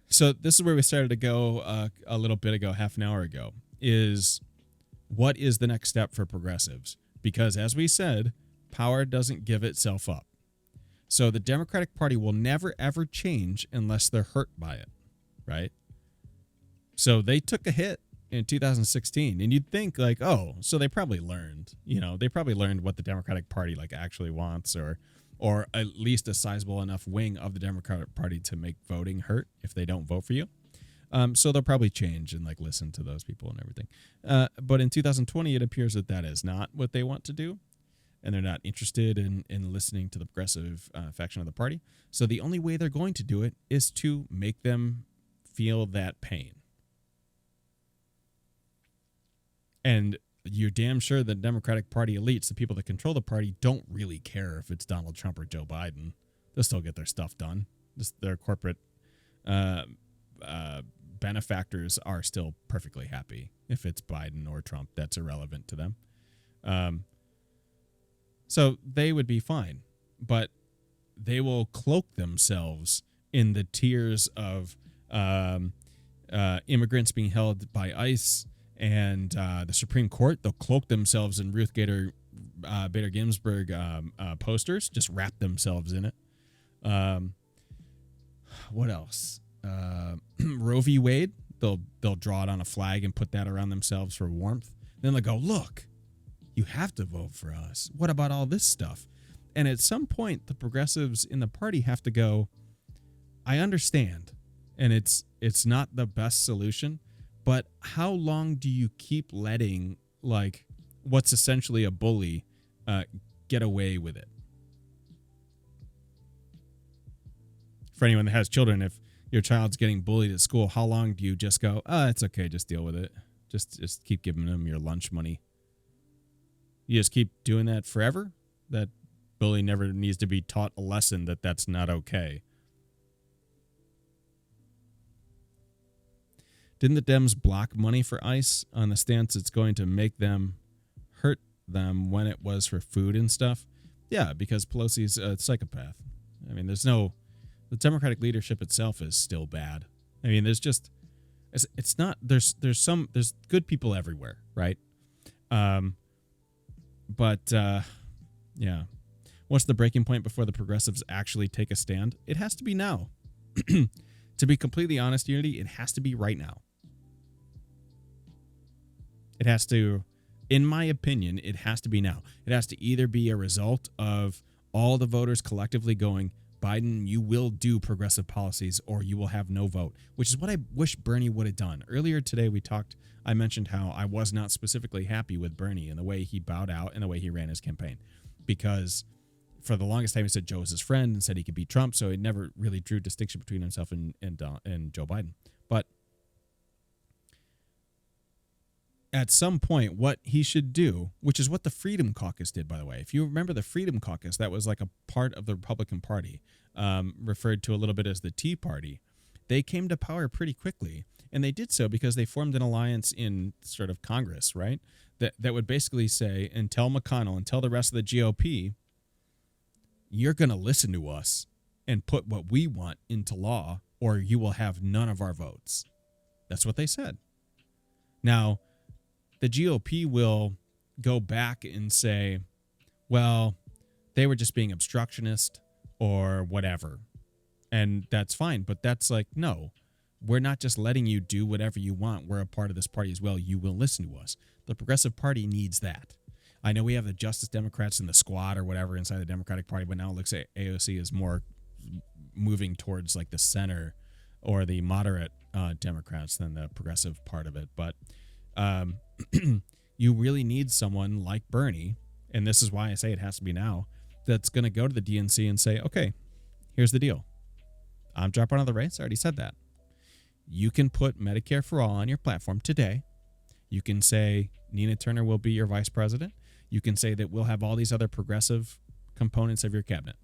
so this is where we started to go a little bit ago, half an hour ago, is what is the next step for progressives? Because as we said, power doesn't give itself up. So the Democratic Party will never, ever change unless they're hurt by it, right? So they took a hit. in 2016, and you'd think like, oh, so they probably learned, they probably learned what the Democratic Party like actually wants, or at least a sizable enough wing of the Democratic Party to make voting hurt if they don't vote for you. So they'll probably change and like listen to those people and everything. But in 2020, it appears that is not what they want to do, and they're not interested in listening to the progressive faction of the party. So the only way they're going to do it is to make them feel that pain. And you're damn sure the Democratic Party elites, the people that control the party, don't really care if it's Donald Trump or Joe Biden. They'll still get their stuff done. Their corporate benefactors are still perfectly happy if it's Biden or Trump. That's irrelevant to them. So they would be fine, but they will cloak themselves in the tiers of immigrants being held by ICE and the Supreme Court. They'll cloak themselves in Ruth Bader Ginsburg posters, just wrap themselves in it. What else? Roe v. Wade. They'll draw it on a flag and put that around themselves for warmth. Then they'll go, look, you have to vote for us. What about all this stuff? And at some point, the progressives in the party have to go, I understand, and it's not the best solution, but how long do you keep letting like what's essentially a bully get away with it? For anyone that has children, if your child's getting bullied at school, how long do you just go, it's okay, just deal with it. Just keep giving them your lunch money. You just keep doing that forever? That bully never needs to be taught a lesson that that's not okay. Didn't the Dems block money for ICE on the stance it's going to make them hurt them when it was for food and stuff? Yeah, because Pelosi's a psychopath. I mean, the Democratic leadership itself is still bad. I mean, it's not, there's good people everywhere, right? But yeah. What's the breaking point before the progressives actually take a stand? It has to be now. To be completely honest, Unity, it has to be right now. It has to, in my opinion, it has to be now. It has to either be a result of all the voters collectively going, Biden, you will do progressive policies or you will have no vote, which is what I wish Bernie would have done. Earlier today, I mentioned how I was not specifically happy with Bernie and the way he bowed out and the way he ran his campaign, because for the longest time he said Joe was his friend and said he could beat Trump, so it never really drew distinction between himself and Joe Biden. But at some point, what he should do, which is what the Freedom Caucus did, by the way. If you remember the Freedom Caucus, that was like a part of the Republican Party, referred to a little bit as the Tea Party. They came to power pretty quickly, and they did so because they formed an alliance in sort of Congress, right? That would basically say, and tell McConnell and tell the rest of the GOP, you're going to listen to us and put what we want into law, or you will have none of our votes. That's what they said. Now, the GOP will go back and say, well, they were just being obstructionist or whatever. And that's fine. But that's like, no, we're not just letting you do whatever you want. We're a part of this party as well. You will listen to us. The Progressive Party needs that. I know we have the Justice Democrats and the Squad or whatever inside the Democratic Party, but now it looks like AOC is more moving towards like the center or the moderate Democrats than the progressive part of it. But you really need someone like Bernie, and this is why I say it has to be now, that's going to go to the DNC and say, okay, here's the deal. I'm dropping out of the race. I already said that. You can put Medicare for All on your platform today. You can say Nina Turner will be your vice president. You can say that we'll have all these other progressive components of your cabinet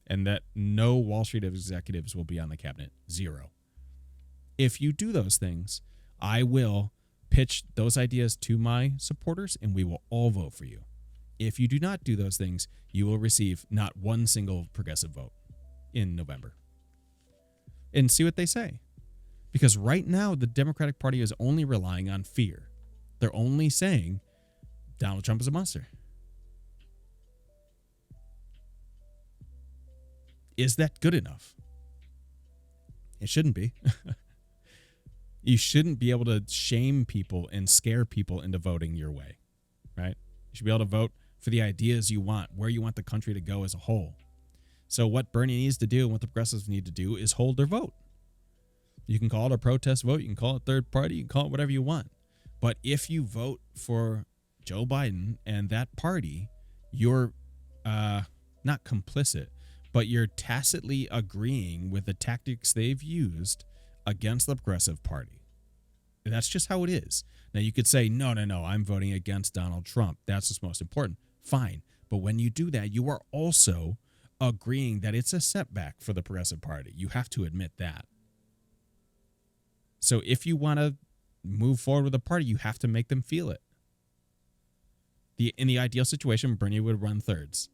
and that no Wall Street executives will be on the cabinet. Zero. If you do those things, I will pitch those ideas to my supporters and we will all vote for you. If you do not do those things, you will receive not one single progressive vote in November. And see what they say. Because right now, the Democratic Party is only relying on fear. They're only saying Donald Trump is a monster. Is that good enough? It shouldn't be. You shouldn't be able to shame people and scare people into voting your way, right? You should be able to vote for the ideas you want, where you want the country to go as a whole. So what Bernie needs to do and what the progressives need to do is hold their vote. You can call it a protest vote. You can call it third party. You can call it whatever you want. But if you vote for Joe Biden and that party, you're not complicit, but you're tacitly agreeing with the tactics they've used against the progressive party. And that's just how it is. Now, you could say, no, I'm voting against Donald Trump. That's what's most important. Fine. But when you do that, you are also agreeing that it's a setback for the progressive party. You have to admit that. So if you want to move forward with a party, you have to make them feel it. In the ideal situation, Bernie would run thirds.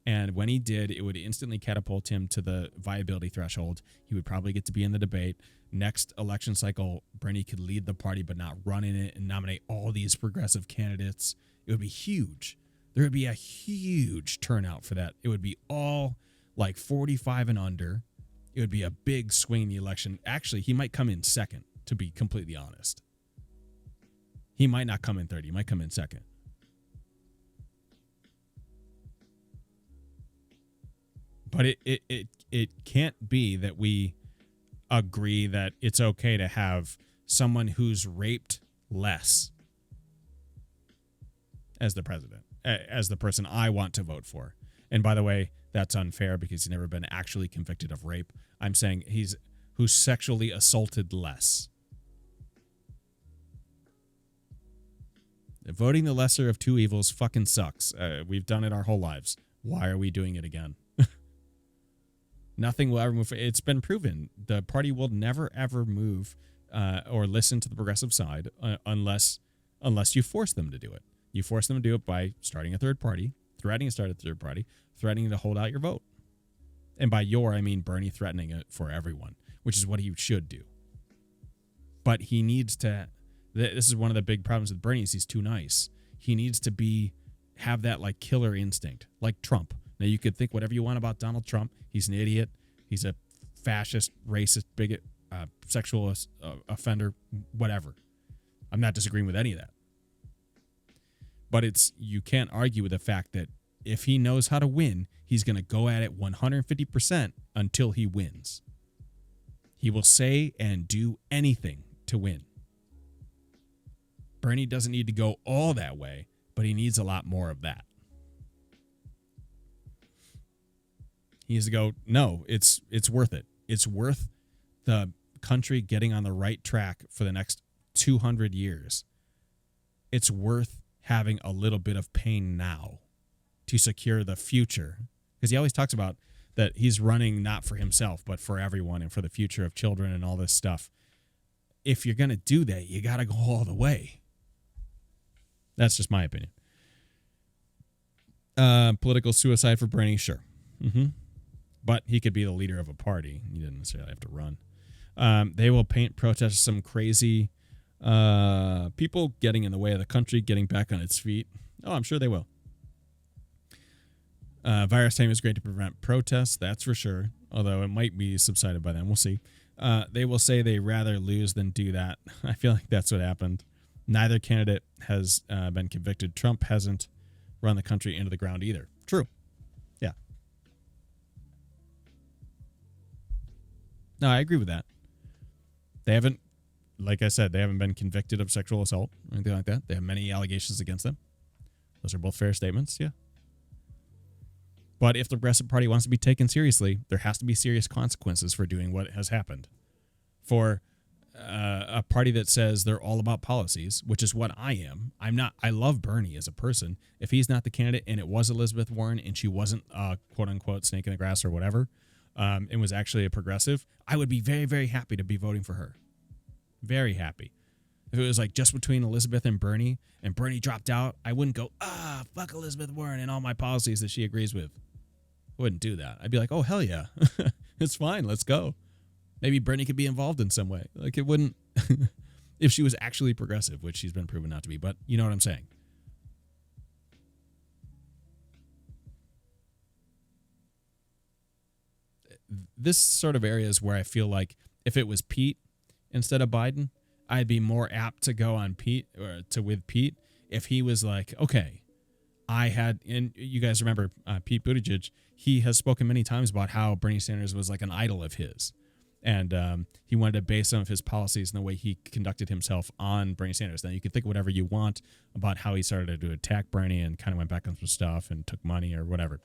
And when he did, it would instantly catapult him to the viability threshold. He would probably get to be in the debate. Next election cycle, Bernie could lead the party but not run in it and nominate all these progressive candidates. It would be huge. There would be a huge turnout for that. It would be all like 45 and under. It would be a big swing in the election. Actually, he might come in second, to be completely honest. He might not come in third. He might come in second. But it can't be that we agree that it's okay to have someone who's raped less as the president, as the person I want to vote for. And by the way, that's unfair because he's never been actually convicted of rape. I'm saying who's sexually assaulted less. Voting the lesser of two evils fucking sucks. We've done it our whole lives. Why are we doing it again? Nothing will ever move. It's been proven. The party will never, ever move or listen to the progressive side unless you force them to do it. You force them to do it by starting a third party, threatening to start a third party, threatening to hold out your vote. And by I mean Bernie threatening it for everyone, which is what he should do. But he needs to, this is one of the big problems with Bernie is he's too nice. He needs to have that like killer instinct, like Trump. Now, you could think whatever you want about Donald Trump. He's an idiot. He's a fascist, racist, bigot, sexual offender, whatever. I'm not disagreeing with any of that. But you can't argue with the fact that if he knows how to win, he's going to go at it 150% until he wins. He will say and do anything to win. Bernie doesn't need to go all that way, but he needs a lot more of that. He needs to go, no, it's worth it. It's worth the country getting on the right track for the next 200 years. It's worth having a little bit of pain now to secure the future. Because he always talks about that he's running not for himself, but for everyone and for the future of children and all this stuff. If you're going to do that, you got to go all the way. That's just my opinion. Political suicide for Bernie, sure. But he could be the leader of a party. He didn't necessarily have to run. They will paint protesters some crazy people getting in the way of the country, getting back on its feet. Oh, I'm sure they will. Virus time is great to prevent protests, that's for sure. Although it might be subsided by then. We'll see. They will say they rather lose than do that. I feel like that's what happened. Neither candidate has been convicted. Trump hasn't run the country into the ground either. True. Yeah. No, I agree with that. They haven't, like I said, they haven't been convicted of sexual assault or anything like that. They have many allegations against them. Those are both fair statements, yeah. But if the Progressive Party wants to be taken seriously, there has to be serious consequences for doing what has happened. For a party that says they're all about policies, which is what I am. I'm not. I love Bernie as a person. If he's not the candidate and it was Elizabeth Warren and she wasn't a quote-unquote snake in the grass or whatever, and was actually a progressive, I would be very, very happy to be voting for her. Very happy. If it was like just between Elizabeth and Bernie dropped out, I wouldn't go, fuck Elizabeth Warren and all my policies that she agrees with. I wouldn't do that. I'd be like, oh, hell yeah. It's fine. Let's go. Maybe Bernie could be involved in some way. Like it wouldn't, if she was actually progressive, which she's been proven not to be, but you know what I'm saying. This sort of area is where I feel like if it was Pete instead of Biden, I'd be more apt to go on Pete or to with Pete if he was like, okay, I had, and you guys remember Pete Buttigieg, he has spoken many times about how Bernie Sanders was like an idol of his. And he wanted to base some of his policies and the way he conducted himself on Bernie Sanders. Now, you can think whatever you want about how he started to attack Bernie and kind of went back on some stuff and took money or whatever.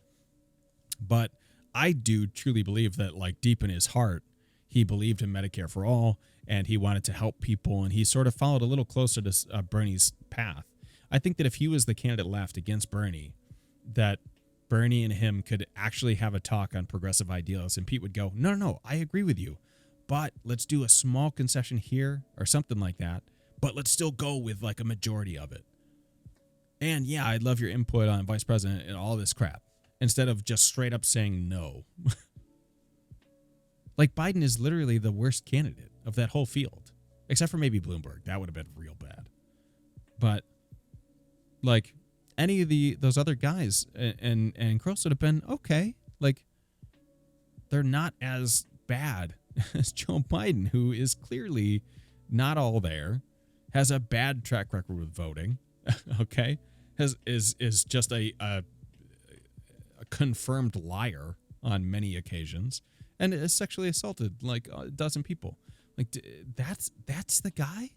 But I do truly believe that, like, deep in his heart, he believed in Medicare for all, and he wanted to help people, and he sort of followed a little closer to Bernie's path. I think that if he was the candidate left against Bernie, that Bernie and him could actually have a talk on progressive ideals, and Pete would go, no, I agree with you, but let's do a small concession here or something like that, but let's still go with like a majority of it. And yeah, I'd love your input on vice president and all this crap, instead of just straight up saying no. Like, Biden is literally the worst candidate of that whole field, except for maybe Bloomberg. That would have been real bad. But like, any of those other guys and Kroos would have been okay. Like, they're not as bad as Joe Biden, who is clearly not all there, has a bad track record with voting. Okay, is just a confirmed liar on many occasions, and is sexually assaulted like a dozen people. Like, that's the guy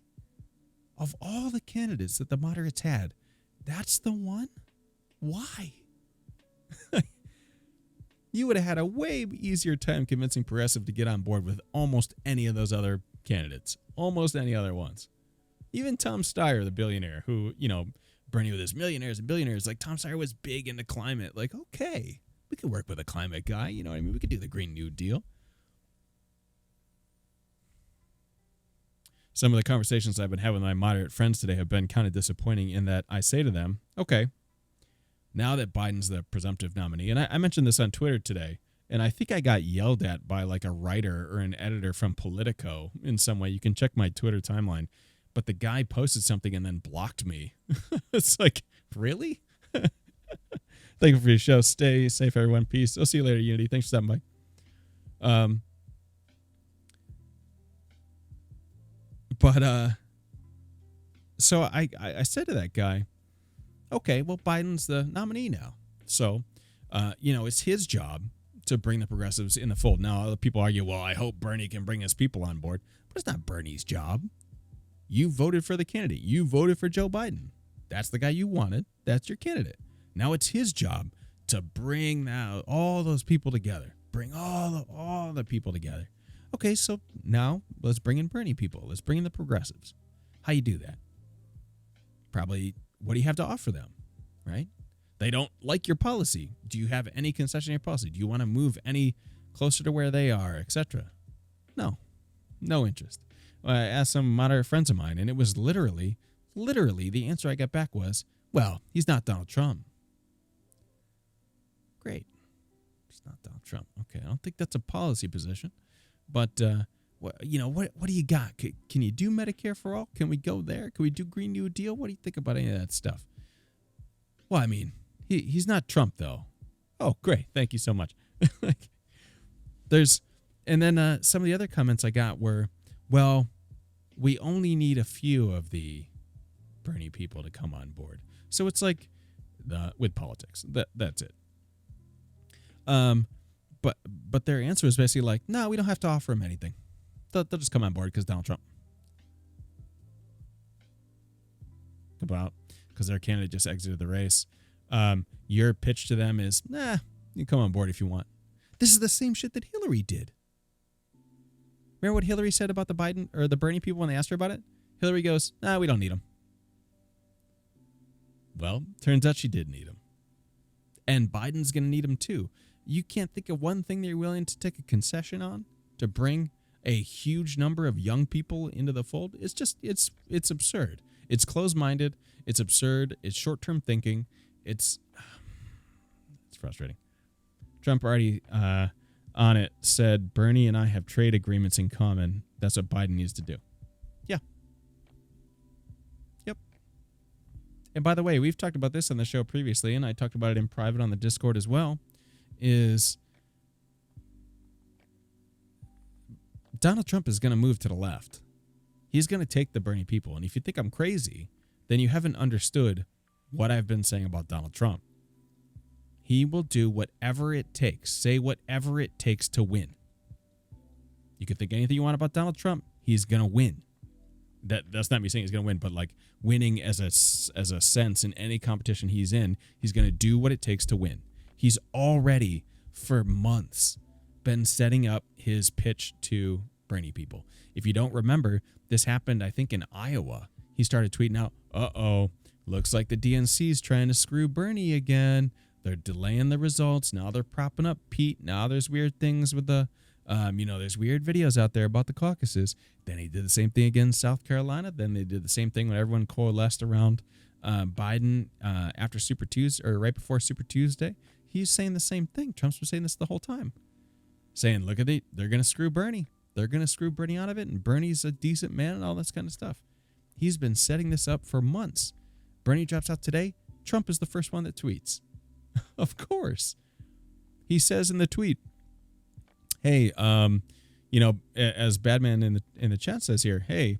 of all the candidates that the moderates had. That's the one? Why? You would have had a way easier time convincing progressive to get on board with almost any of those other candidates. Almost any other ones. Even Tom Steyer, the billionaire, who, you know, Bernie with his millionaires and billionaires, like, Tom Steyer was big into climate. Like, okay, we could work with a climate guy. You know what I mean? We could do the Green New Deal. Some of the conversations I've been having with my moderate friends today have been kind of disappointing in that I say to them, okay, now that Biden's the presumptive nominee, and I mentioned this on Twitter today, and I think I got yelled at by like a writer or an editor from Politico in some way. You can check my Twitter timeline. But the guy posted something and then blocked me. It's like, really? Thank you for your show. Stay safe, everyone. Peace. I'll see you later, Unity. Thanks for stopping by. So I said to that guy, okay, well, Biden's the nominee now. So, it's his job to bring the progressives in the fold. Now, other people argue, well, I hope Bernie can bring his people on board. But it's not Bernie's job. You voted for the candidate. You voted for Joe Biden. That's the guy you wanted. That's your candidate. Now it's his job to bring all those people together. Bring all the people together. Okay, so now let's bring in Bernie people. Let's bring in the progressives. How you do that? Probably, what do you have to offer them, right? They don't like your policy. Do you have any concession in your policy? Do you want to move any closer to where they are, etc.? No interest. I asked some moderate friends of mine, and it was literally the answer I got back was, well, he's not Donald Trump. Great. He's not Donald Trump. Okay, I don't think that's a policy position. But, what do you got? Can you do Medicare for all? Can we go there? Can we do Green New Deal? What do you think about any of that stuff? Well, I mean, he's not Trump, though. Oh, great. Thank you so much. And then some of the other comments I got were, well, we only need a few of the Bernie people to come on board. So it's like with politics. That's it. But their answer is basically like, no, we don't have to offer them anything. They'll just come on board because Donald Trump. Because their candidate just exited the race. Your pitch to them is, you can come on board if you want. This is the same shit that Hillary did. Remember what Hillary said about the Biden or the Bernie people when they asked her about it? Hillary goes, we don't need them. Well, turns out she did need them. And Biden's going to need them too. You can't think of one thing they're willing to take a concession on to bring a huge number of young people into the fold. It's just, it's absurd. It's closed-minded. It's absurd. It's short-term thinking. It's frustrating. Trump already on it said, Bernie and I have trade agreements in common. That's what Biden needs to do. Yeah. Yep. And by the way, we've talked about this on the show previously, and I talked about it in private on the Discord as well, is Donald Trump is going to move to the left. He's going to take the Bernie people. And if you think I'm crazy, then you haven't understood what I've been saying about Donald Trump. He will do whatever it takes, say whatever it takes to win. You can think anything you want about Donald Trump. He's going to win. That's not me saying he's going to win, but like winning as a sense in any competition he's in, he's going to do what it takes to win. He's already, for months, been setting up his pitch to Bernie people. If you don't remember, this happened, I think, in Iowa. He started tweeting out, looks like the DNC's trying to screw Bernie again. They're delaying the results. Now they're propping up Pete. Now there's weird things with the, there's weird videos out there about the caucuses. Then he did the same thing again in South Carolina. Then they did the same thing when everyone coalesced around Biden after Super Tuesday, or right before Super Tuesday. He's saying the same thing. Trump's been saying this the whole time. Saying, look at they're going to screw Bernie. They're going to screw Bernie out of it, and Bernie's a decent man and all this kind of stuff. He's been setting this up for months. Bernie drops out today. Trump is the first one that tweets. Of course. He says in the tweet, hey, as Badman in the chat says here, hey,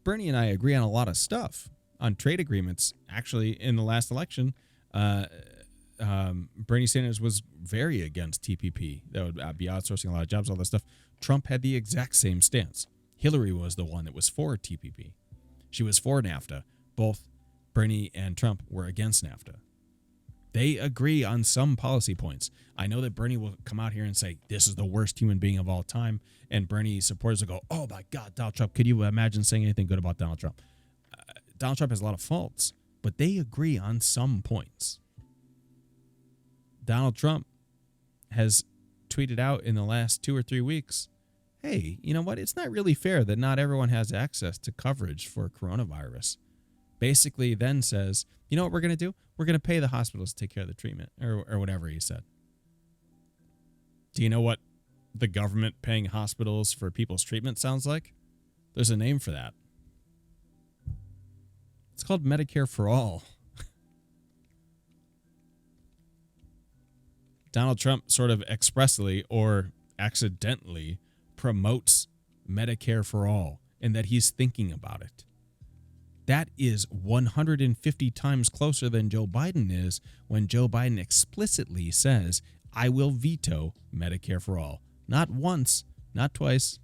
Bernie and I agree on a lot of stuff, on trade agreements. Actually, in the last election, Bernie Sanders was very against TPP. That would be outsourcing a lot of jobs, all that stuff. Trump had the exact same stance. Hillary was the one that was for TPP. She was for NAFTA. Both Bernie and Trump were against NAFTA. They agree on some policy points. I know that Bernie will come out here and say, this is the worst human being of all time. And Bernie supporters will go, oh my God, Donald Trump. Could you imagine saying anything good about Donald Trump? Donald Trump has a lot of faults, but they agree on some points. Donald Trump has tweeted out in the last 2 or 3 weeks, hey, you know what? It's not really fair that not everyone has access to coverage for coronavirus. Basically then says, you know what we're going to do? We're going to pay the hospitals to take care of the treatment, or whatever he said. Do you know what the government paying hospitals for people's treatment sounds like? There's a name for that. It's called Medicare for All. Donald Trump sort of expressly or accidentally promotes Medicare for All, and that he's thinking about it. That is 150 times closer than Joe Biden is when Joe Biden explicitly says, I will veto Medicare for All. Not once, not twice,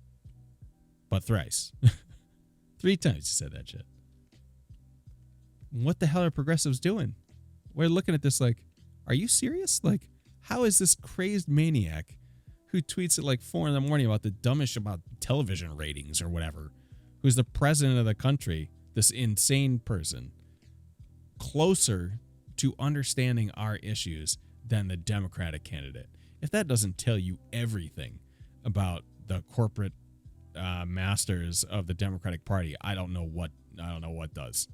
but thrice. 3 times he said that shit. What the hell are progressives doing? We're looking at this like, are you serious? Like, how is this crazed maniac who tweets at like 4 a.m. about the dumbest about television ratings or whatever, who's the president of the country, this insane person, closer to understanding our issues than the Democratic candidate? If that doesn't tell you everything about the corporate masters of the Democratic Party, I don't know what does.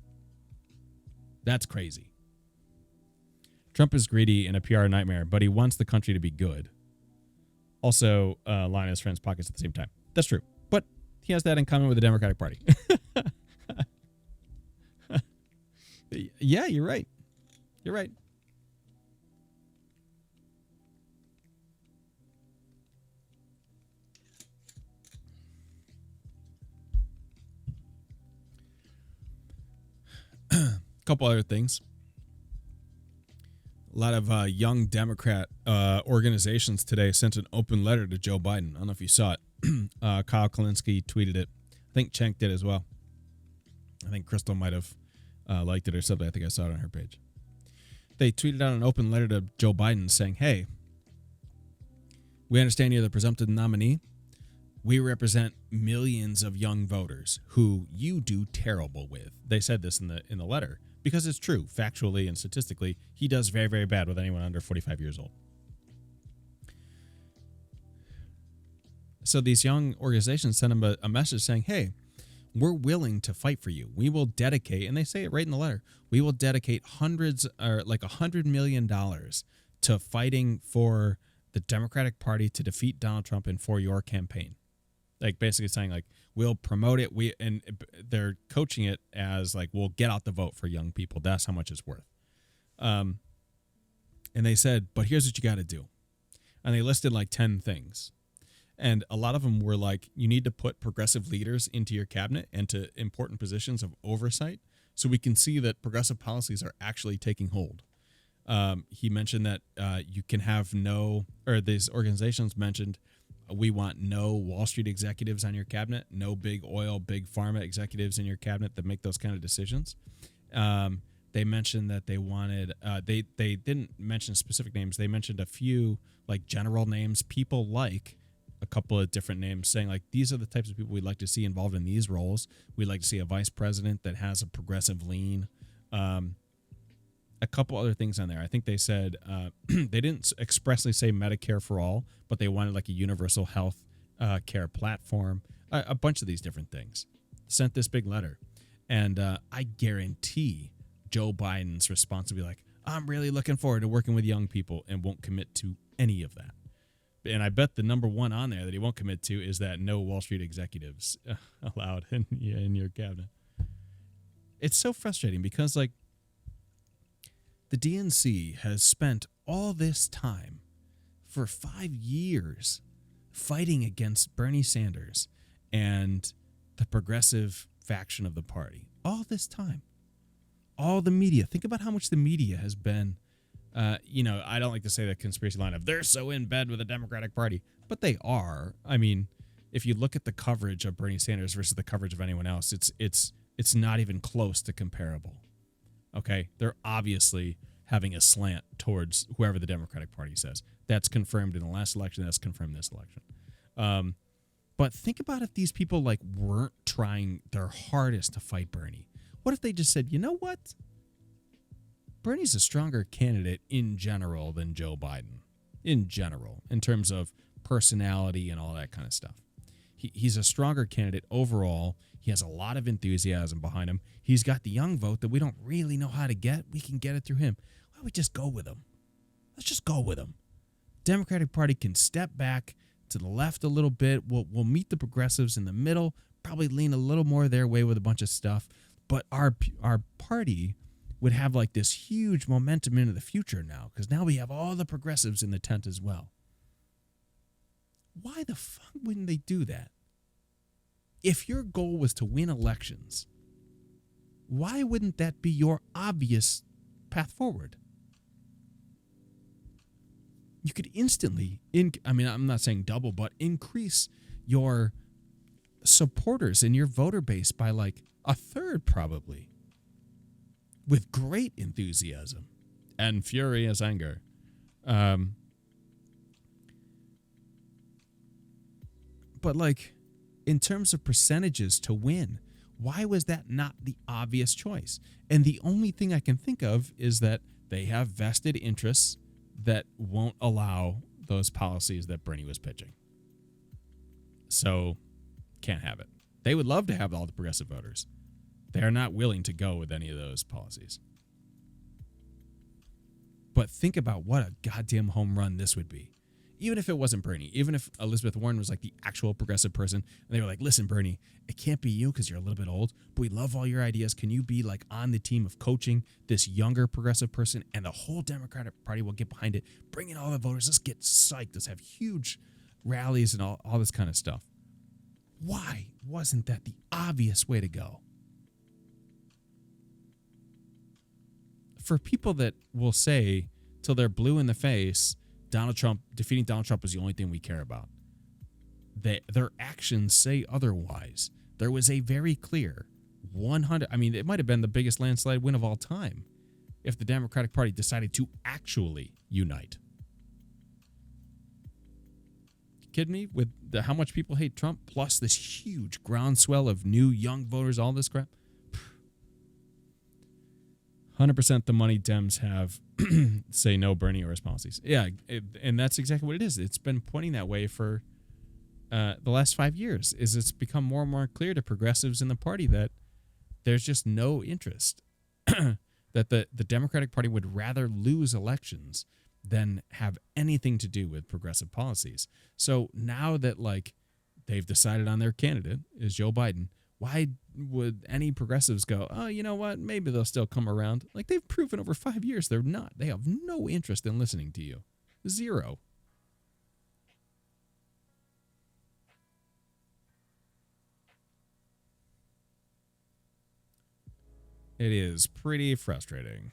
That's crazy. Trump is greedy and a PR nightmare, but he wants the country to be good. Also, line his friends' pockets at the same time. That's true. But he has that in common with the Democratic Party. Yeah, you're right. You're right. Couple other things. A lot of young Democrat organizations today sent an open letter to Joe Biden. I don't know if you saw it. Kyle Kalinske tweeted it. I think Cenk did as well. I think Crystal might have liked it or something. I think I saw it on her page. They tweeted out an open letter to Joe Biden saying, hey, we understand you're the presumptive nominee. We represent millions of young voters who you do terrible with. They said this in the letter because it's true. Factually and statistically, he does very, very bad with anyone under 45 years old. So these young organizations sent him a message saying, hey, we're willing to fight for you. We will dedicate, and they say it right in the letter, we will dedicate $100 million to fighting for the Democratic Party to defeat Donald Trump and for your campaign. Like basically saying like, we'll promote it. And they're coaching it as like, we'll get out the vote for young people. That's how much it's worth. And they said, but here's what you got to do. And they listed like 10 things. And a lot of them were like, you need to put progressive leaders into your cabinet and to important positions of oversight so we can see that progressive policies are actually taking hold. He mentioned that you can have no, or these organizations mentioned, we want no Wall Street executives on your cabinet, no big oil, big pharma executives in your cabinet that make those kind of decisions. They mentioned that they wanted, they didn't mention specific names. They mentioned a few like general names, people like a couple of different names saying like, these are the types of people we'd like to see involved in these roles. We'd like to see a vice president that has a progressive lean. A couple other things on there. I think they said they didn't expressly say Medicare for all, but they wanted like a universal health care platform, a bunch of these different things. Sent this big letter. And I guarantee Joe Biden's response will be like, I'm really looking forward to working with young people, and won't commit to any of that. And I bet the number one on there that he won't commit to is that no Wall Street executives allowed in your cabinet. It's so frustrating because like, the DNC has spent all this time for 5 years fighting against Bernie Sanders and the progressive faction of the party. All this time. All the media. Think about how much the media has been, I don't like to say the conspiracy line of they're so in bed with the Democratic Party, but they are. I mean, if you look at the coverage of Bernie Sanders versus the coverage of anyone else, it's not even close to comparable. Okay, they're obviously having a slant towards whoever the Democratic Party says. That's confirmed in the last election. That's confirmed this election. But think about if these people like weren't trying their hardest to fight Bernie. What if they just said, you know what? Bernie's a stronger candidate in general than Joe Biden. In general, in terms of personality and all that kind of stuff. He's a stronger candidate overall. He has a lot of enthusiasm behind him. He's got the young vote that we don't really know how to get. We can get it through him. Why don't we just go with him? Let's just go with him. Democratic Party can step back to the left a little bit. We'll meet the progressives in the middle, probably lean a little more their way with a bunch of stuff. But our party would have like this huge momentum into the future now, because now we have all the progressives in the tent as well. Why the fuck wouldn't they do that? If your goal was to win elections, why wouldn't that be your obvious path forward? You could instantly, I'm not saying double, but increase your supporters and your voter base by like a third probably, with great enthusiasm and furious anger. But like, in terms of percentages to win, why was that not the obvious choice? And the only thing I can think of is that they have vested interests that won't allow those policies that Bernie was pitching. So, can't have it. They would love to have all the progressive voters. They are not willing to go with any of those policies. But think about what a goddamn home run this would be. Even if it wasn't Bernie, even if Elizabeth Warren was like the actual progressive person, and they were like, listen, Bernie, it can't be you because you're a little bit old, but we love all your ideas. Can you be like on the team of coaching this younger progressive person, and the whole Democratic Party will get behind it. Bring in all the voters. Let's get psyched. Let's have huge rallies and all this kind of stuff. Why wasn't that the obvious way to go? For people that will say till they're blue in the face, defeating Donald Trump was the only thing we care about. Their actions say otherwise. There was a very clear 100, it might have been the biggest landslide win of all time if the Democratic Party decided to actually unite. Kidding me? With how much people hate Trump, plus this huge groundswell of new young voters, all this crap. 100% the money Dems have say no Bernie or his policies. Yeah, and that's exactly what it is. It's been pointing that way for the last 5 years. It's become more and more clear to progressives in the party that there's just no interest. That the Democratic Party would rather lose elections than have anything to do with progressive policies. So now that like they've decided on their candidate is Joe Biden, why would any progressives go, oh, you know what? Maybe they'll still come around. Like they've proven over 5 years they're not. They have no interest in listening to you. Zero. It is pretty frustrating.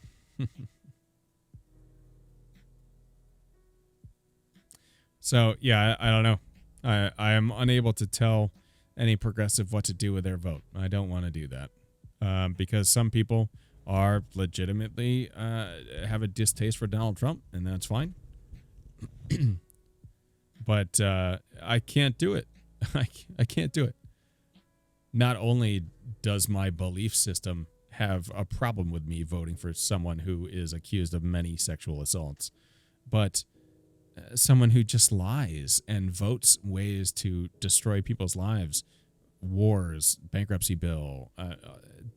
So, yeah, I don't know. I am unable to tell any progressive what to do with their vote. I don't want to do that because some people are legitimately have a distaste for Donald Trump, and that's fine. But I can't do it. I can't do it. Not only does my belief system have a problem with me voting for someone who is accused of many sexual assaults, but someone who just lies and votes ways to destroy people's lives, wars, bankruptcy bill,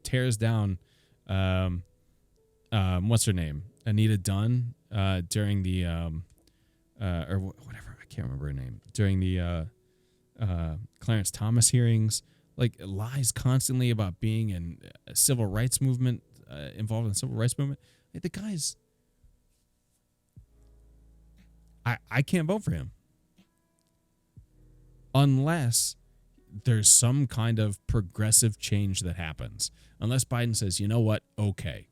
tears down, what's her name? Anita Dunn during the, or whatever, I can't remember her name, during the Clarence Thomas hearings, like lies constantly about being in a civil rights movement, involved in the civil rights movement. Like, the guy's, I can't vote for him unless there's some kind of progressive change that happens. Unless Biden says, you know what? Okay,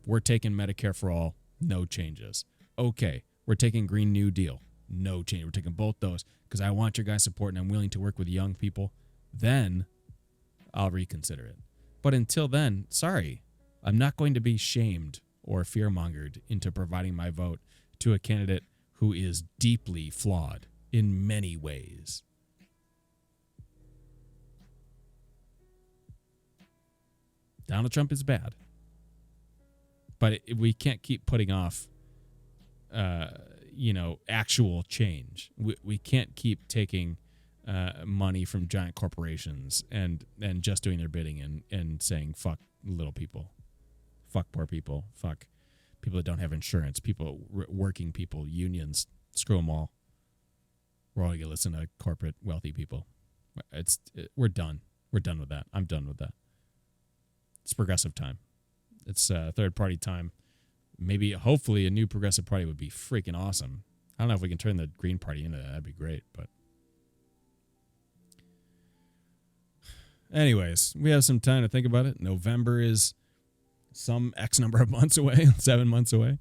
we're taking Medicare for all, no changes. Okay, we're taking Green New Deal, no change. We're taking both those because I want your guys' support and I'm willing to work with young people. Then I'll reconsider it. But until then, sorry, I'm not going to be shamed or fear-mongered into providing my vote to a candidate who is deeply flawed in many ways. Donald Trump is bad. But we can't keep putting off, actual change. We can't keep taking money from giant corporations and just doing their bidding and saying, fuck little people, fuck poor people, fuck people that don't have insurance, people, working people, unions, screw them all. We're all going to listen to corporate wealthy people. We're done. We're done with that. I'm done with that. It's progressive time. It's third party time. Maybe, hopefully, a new progressive party would be freaking awesome. I don't know if we can turn the Green Party into that. That'd be great. But anyways, we have some time to think about it. November is some X number of months away, 7 months away.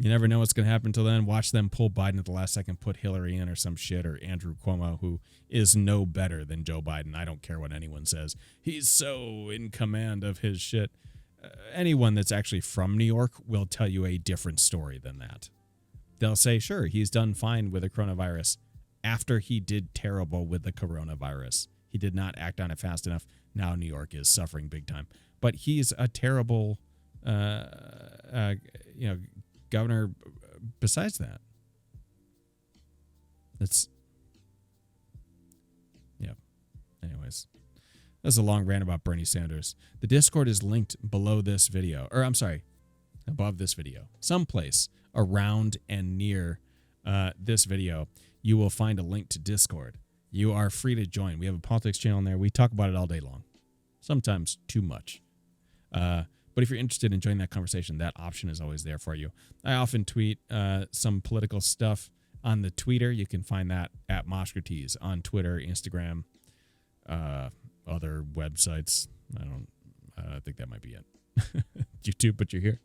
You never know what's going to happen until then. Watch them pull Biden at the last second, put Hillary in or some shit, or Andrew Cuomo, who is no better than Joe Biden. I don't care what anyone says. He's so in command of his shit. Anyone that's actually from New York will tell you a different story than that. They'll say, sure, he's done fine with the coronavirus after he did terrible with the coronavirus. He did not act on it fast enough. Now New York is suffering big time. But he's a terrible, governor besides that. Anyways, that's a long rant about Bernie Sanders. The Discord is linked below this video, or I'm sorry, above this video. Someplace around and near this video, you will find a link to Discord. You are free to join. We have a politics channel in there. We talk about it all day long, sometimes too much. But if you're interested in joining that conversation, that option is always there for you. I often tweet some political stuff on the Twitter. You can find that at Moscrates on Twitter, Instagram, other websites. I think that might be it. YouTube, but you're here.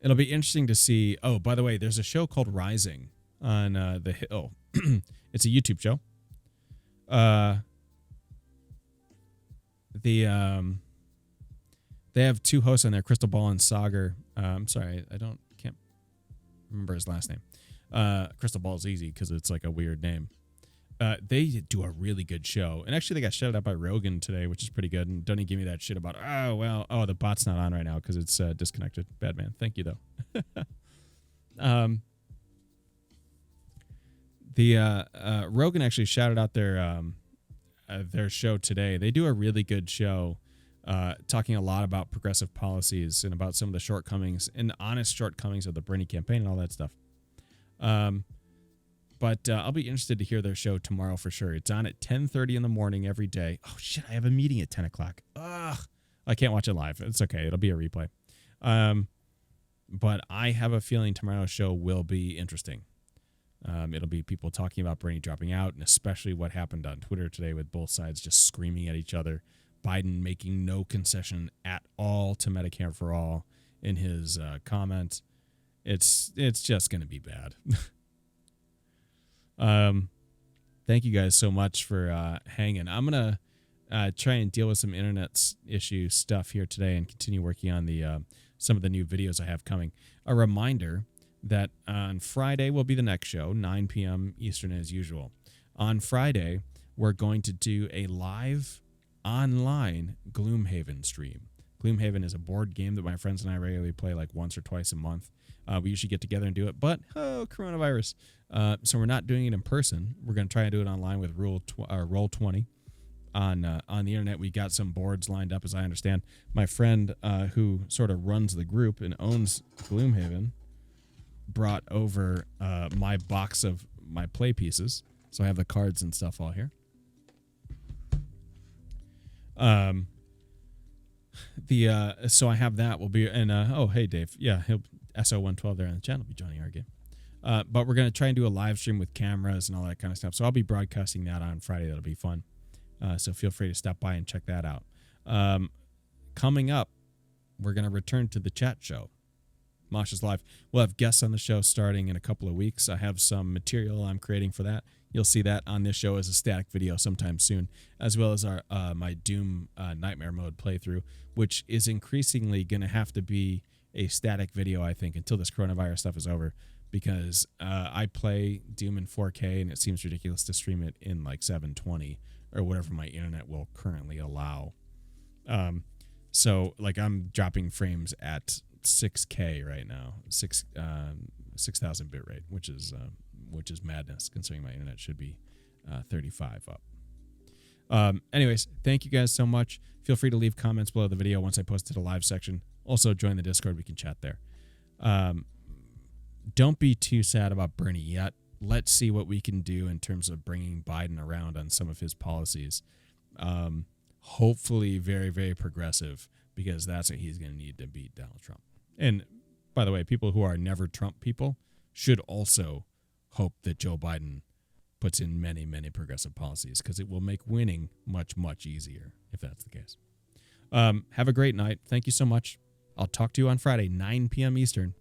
It'll be interesting to see. Oh, by the way, there's a show called Rising on The Hill. It's a YouTube show. They have two hosts on there, Crystal Ball and Sagar. I'm sorry, can't remember his last name. Crystal Ball is easy because it's like a weird name. They do a really good show, and actually they got shouted out by Rogan today, which is pretty good. And don't even give me that shit about the bot's not on right now because it's disconnected. Bad man. Thank you though. Rogan actually shouted out their show today. They do a really good show talking a lot about progressive policies and about some of the shortcomings and honest shortcomings of the Bernie campaign and all that stuff. But I'll be interested to hear their show tomorrow for sure. It's on at 10:30 in the morning every day. Oh, shit, I have a meeting at 10 o'clock. Ugh, I can't watch it live. It's okay. It'll be a replay. But I have a feeling tomorrow's show will be interesting. It'll be people talking about Bernie dropping out, and especially what happened on Twitter today with both sides just screaming at each other. Biden making no concession at all to Medicare for all in his comment. It's just going to be bad. Thank you guys so much for hanging. I'm going to try and deal with some internet issue stuff here today and continue working on the some of the new videos I have coming. A reminder that on Friday will be the next show, 9 p.m. Eastern as usual. On Friday, we're going to do a live online Gloomhaven stream. Gloomhaven is a board game that my friends and I regularly play like once or twice a month. We usually get together and do it, but coronavirus. So we're not doing it in person. We're going to try and do it online with Roll20 on the internet. We got some boards lined up, as I understand. My friend who sort of runs the group and owns Gloomhaven brought over my box of my play pieces, so I have the cards and stuff all here. So I have that. Will be and oh hey Dave, yeah, he'll SO112 there on the channel will be joining our game. But we're gonna try and do a live stream with cameras and all that kind of stuff. So I'll be broadcasting that on Friday. That'll be fun. So feel free to stop by and check that out. Coming up, we're gonna return to the chat show. Masha's Live. We'll have guests on the show starting in a couple of weeks. I have some material I'm creating for that. You'll see that on this show as a static video sometime soon, as well as our my Doom Nightmare Mode playthrough, which is increasingly going to have to be a static video, I think, until this coronavirus stuff is over, because I play Doom in 4K, and it seems ridiculous to stream it in like 720 or whatever my internet will currently allow. So, like, I'm dropping frames at 6K right now, 6,000 bit rate, which is madness considering my internet should be 35 up. Anyways, thank you guys so much. Feel free to leave comments below the video once I post to the live section. Also join the Discord. We can chat there. Don't be too sad about Bernie yet. Let's see what we can do in terms of bringing Biden around on some of his policies. Hopefully very, very progressive, because that's what he's going to need to beat Donald Trump. And by the way, people who are never Trump people should also hope that Joe Biden puts in many, many progressive policies, because it will make winning much, much easier if that's the case. Have a great night. Thank you so much. I'll talk to you on Friday, 9 p.m. Eastern.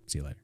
See you later.